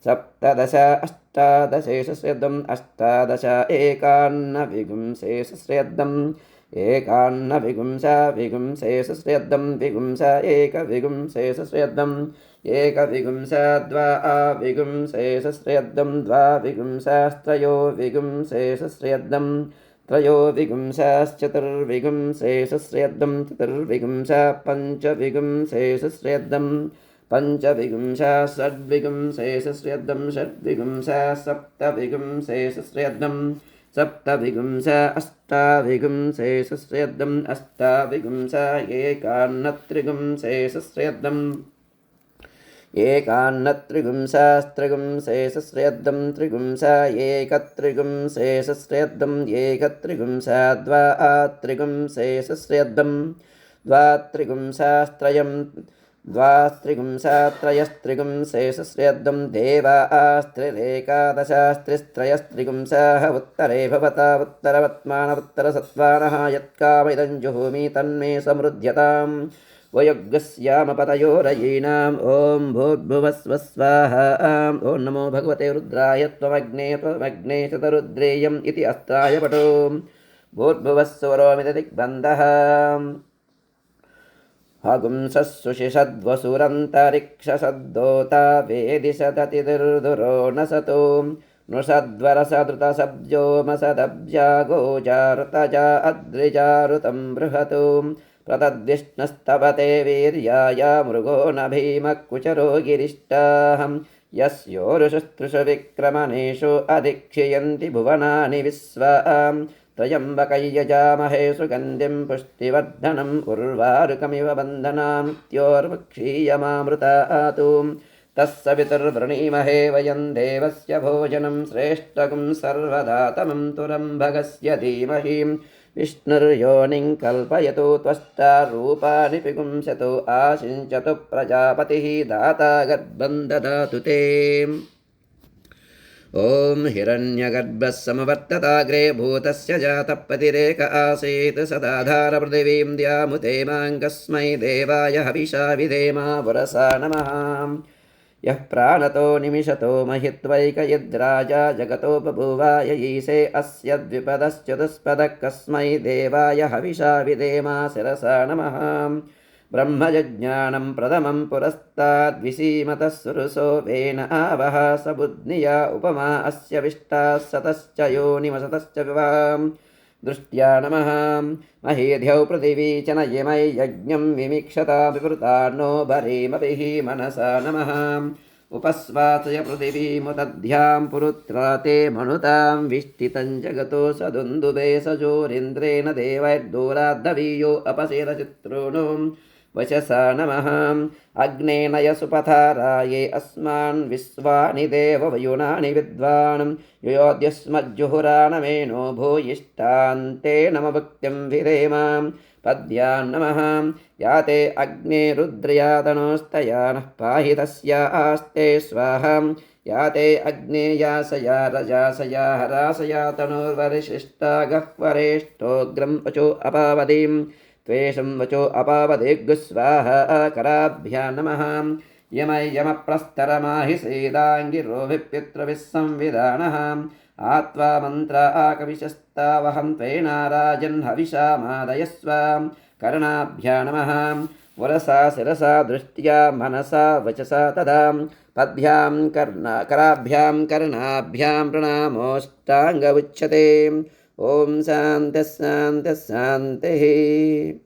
सप्तदश अष्टादशेषु श्रयध्वं अष्टादश एकान्नविंशेषु श्रयध्वं एकान्न विगुंसा विगुंसेशश्रेयद्धं विगुंसा एकविगुंसेशश्रेयद्धम् एकविगुंसा द्वा विगुंसेशश्रेयद्धं द्वा विगुंसास्त्रयो विगुंसेशश्रेयद्धं त्रयो विगुंसाश्चतुर्विगुंसेशश्रेयद्धं चतुर्विगुंसा पञ्चविगुंसेशश्रेयद्धं पञ्चविगुंसा षड्विगुंसेशश्रेयद्धं षड्विगुंसा सप्तविगुंसेशश्रेयद्धं सप्तविगुंसा अष्टाविगुंसेशश्रेयद्धम् अष्टाविगुंसा एकान्नत्रिगुंसेशश्रेयद्धम् एकान्नत्रिगुंसास्त्रिगुंसेशश्रेयद्धं त्रिगुंसा एकत्रिगुंसेशश्रेयद्धम् एकत्रिगुंसा द्वात्रिगुंसेशश्रेयद्धं द्वात्रिगुंसास्त्रयं द्वास्त्रिगुंसात्रयस्त्रिगुंसेशश्रेयद्धं देवास्त्रिरेकादशास्त्रिस्त्रयस्त्रिगुंसाः उत्तरे भवता उत्तरवत्मानवुत्तरसत्त्वानः यत्कामइदं जुहोमि तन्मे समृध्यताम् वयोग्यस्यामपतयोरयीनाम् ॐ भूर्भुवस्व स्वाहा ॐ नमो भगवते रुद्राय त्वमग्ने शतरुद्रेयम् इति अस्त्राय पठो भूर्भुवस्सुवरोमिति दिग्बन्धः हगुंसस्सुषिषद्वसुरन्तरिक्षसद्दोता वेदिशदतिर्दुरो न सतो नृषद्वरसदृतसब्जोमसदब्जागोजारुतजा अद्रिजारुतं बृहतो प्रतद्विष्णस्तवते वीर्याय मृगो न भीमः कुचरो गिरिष्टाहं यस्योरुषुस्त्रिषु विक्रमणेषु अधिक्षयन्ति भुवनानि विश्वाम् त्र्यम्बकय्यजामहे सुगन्धिं पुष्टिवर्धनम् उर्वारुकमिव बन्धनान्त्योर्वक्षीयमामृतातु तस्सवितुर्वृणीमहे वयं देवस्य भोजनं श्रेष्ठगुं सर्वदातमं तुरम्भगस्य धीमहि विष्णुर्योनिं कल्पयतु त्वष्टा रूपाणि पिगुंसतु आशिञ्चतु प्रजापतिः दाता गर्भं ददातु ते ॐ हिरण्यगर्भः समवर्तताग्रे भूतस्य जातः पतिरेक आसीत् सदाधारपृथिवीं द्यामुते मां कस्मै देवाय हविषा विधेम पुरसा नमः यः प्राणतो निमिषतो महित्वैकयद्राजा जगतो बभूवाय ईशे अस्य द्विपदश्चतुष्पदः कस्मै देवाय हविषा विधेम शिरसा नमः ब्रह्मजज्ञानं प्रथमं पुरस्ताद्विसीमतः सुरसो वेन आवः सबुद्निया उपमा अस्य विष्टाः सतश्च योनिमसतश्च विवां दृष्ट्या नमः महीध्यौ पृथिवी च न यमै यज्ञं विमिक्षता विवृता नो भरीमभिः मनसा नमः उपस्वासय पृथिवीमुदध्यां पुरुत्रा ते मनुतां विष्टितं जगतो सदुन्दुभे सजोरिन्द्रेण देवैर्दूराद्धवीयो अपशिरचित्रोणो वचसा नमः अग्नेनय सुपथाराये अस्मान् विश्वानि देववयुनानि विद्वान् योद्यस्मज्जुहुरानमेनो भूयिष्ठान्ते नम भक्तिं विधेम पद्यान् नमः याते अग्ने रुद्रयातनोस्तयानः पाहि तस्या आस्ते स्वाहा याते अग्ने यासया रजासया हरासया तनोर्वरिशिष्टा गह्वरेष्ठोग्रं वचो अपावदीं त्वेषं वचो अपावदिग्स्वाहा कराभ्या नमः यमै यमप्रस्तरमाहि सीदाङ्गिरोभिप्यत्रभिः संविधानः आत्वा मन्त्र आकविशस्तावहं त्वेनाराजन् हविषामादयस्व कर्णाभ्या नमः वरसा शिरसा दृष्ट्या मनसा वचसा तदा पद्भ्यां कराभ्यां कर्णाभ्यां प्रणामोष्टाङ्ग उच्यते ॐ शान्तिः शान्तिः शान्तिः।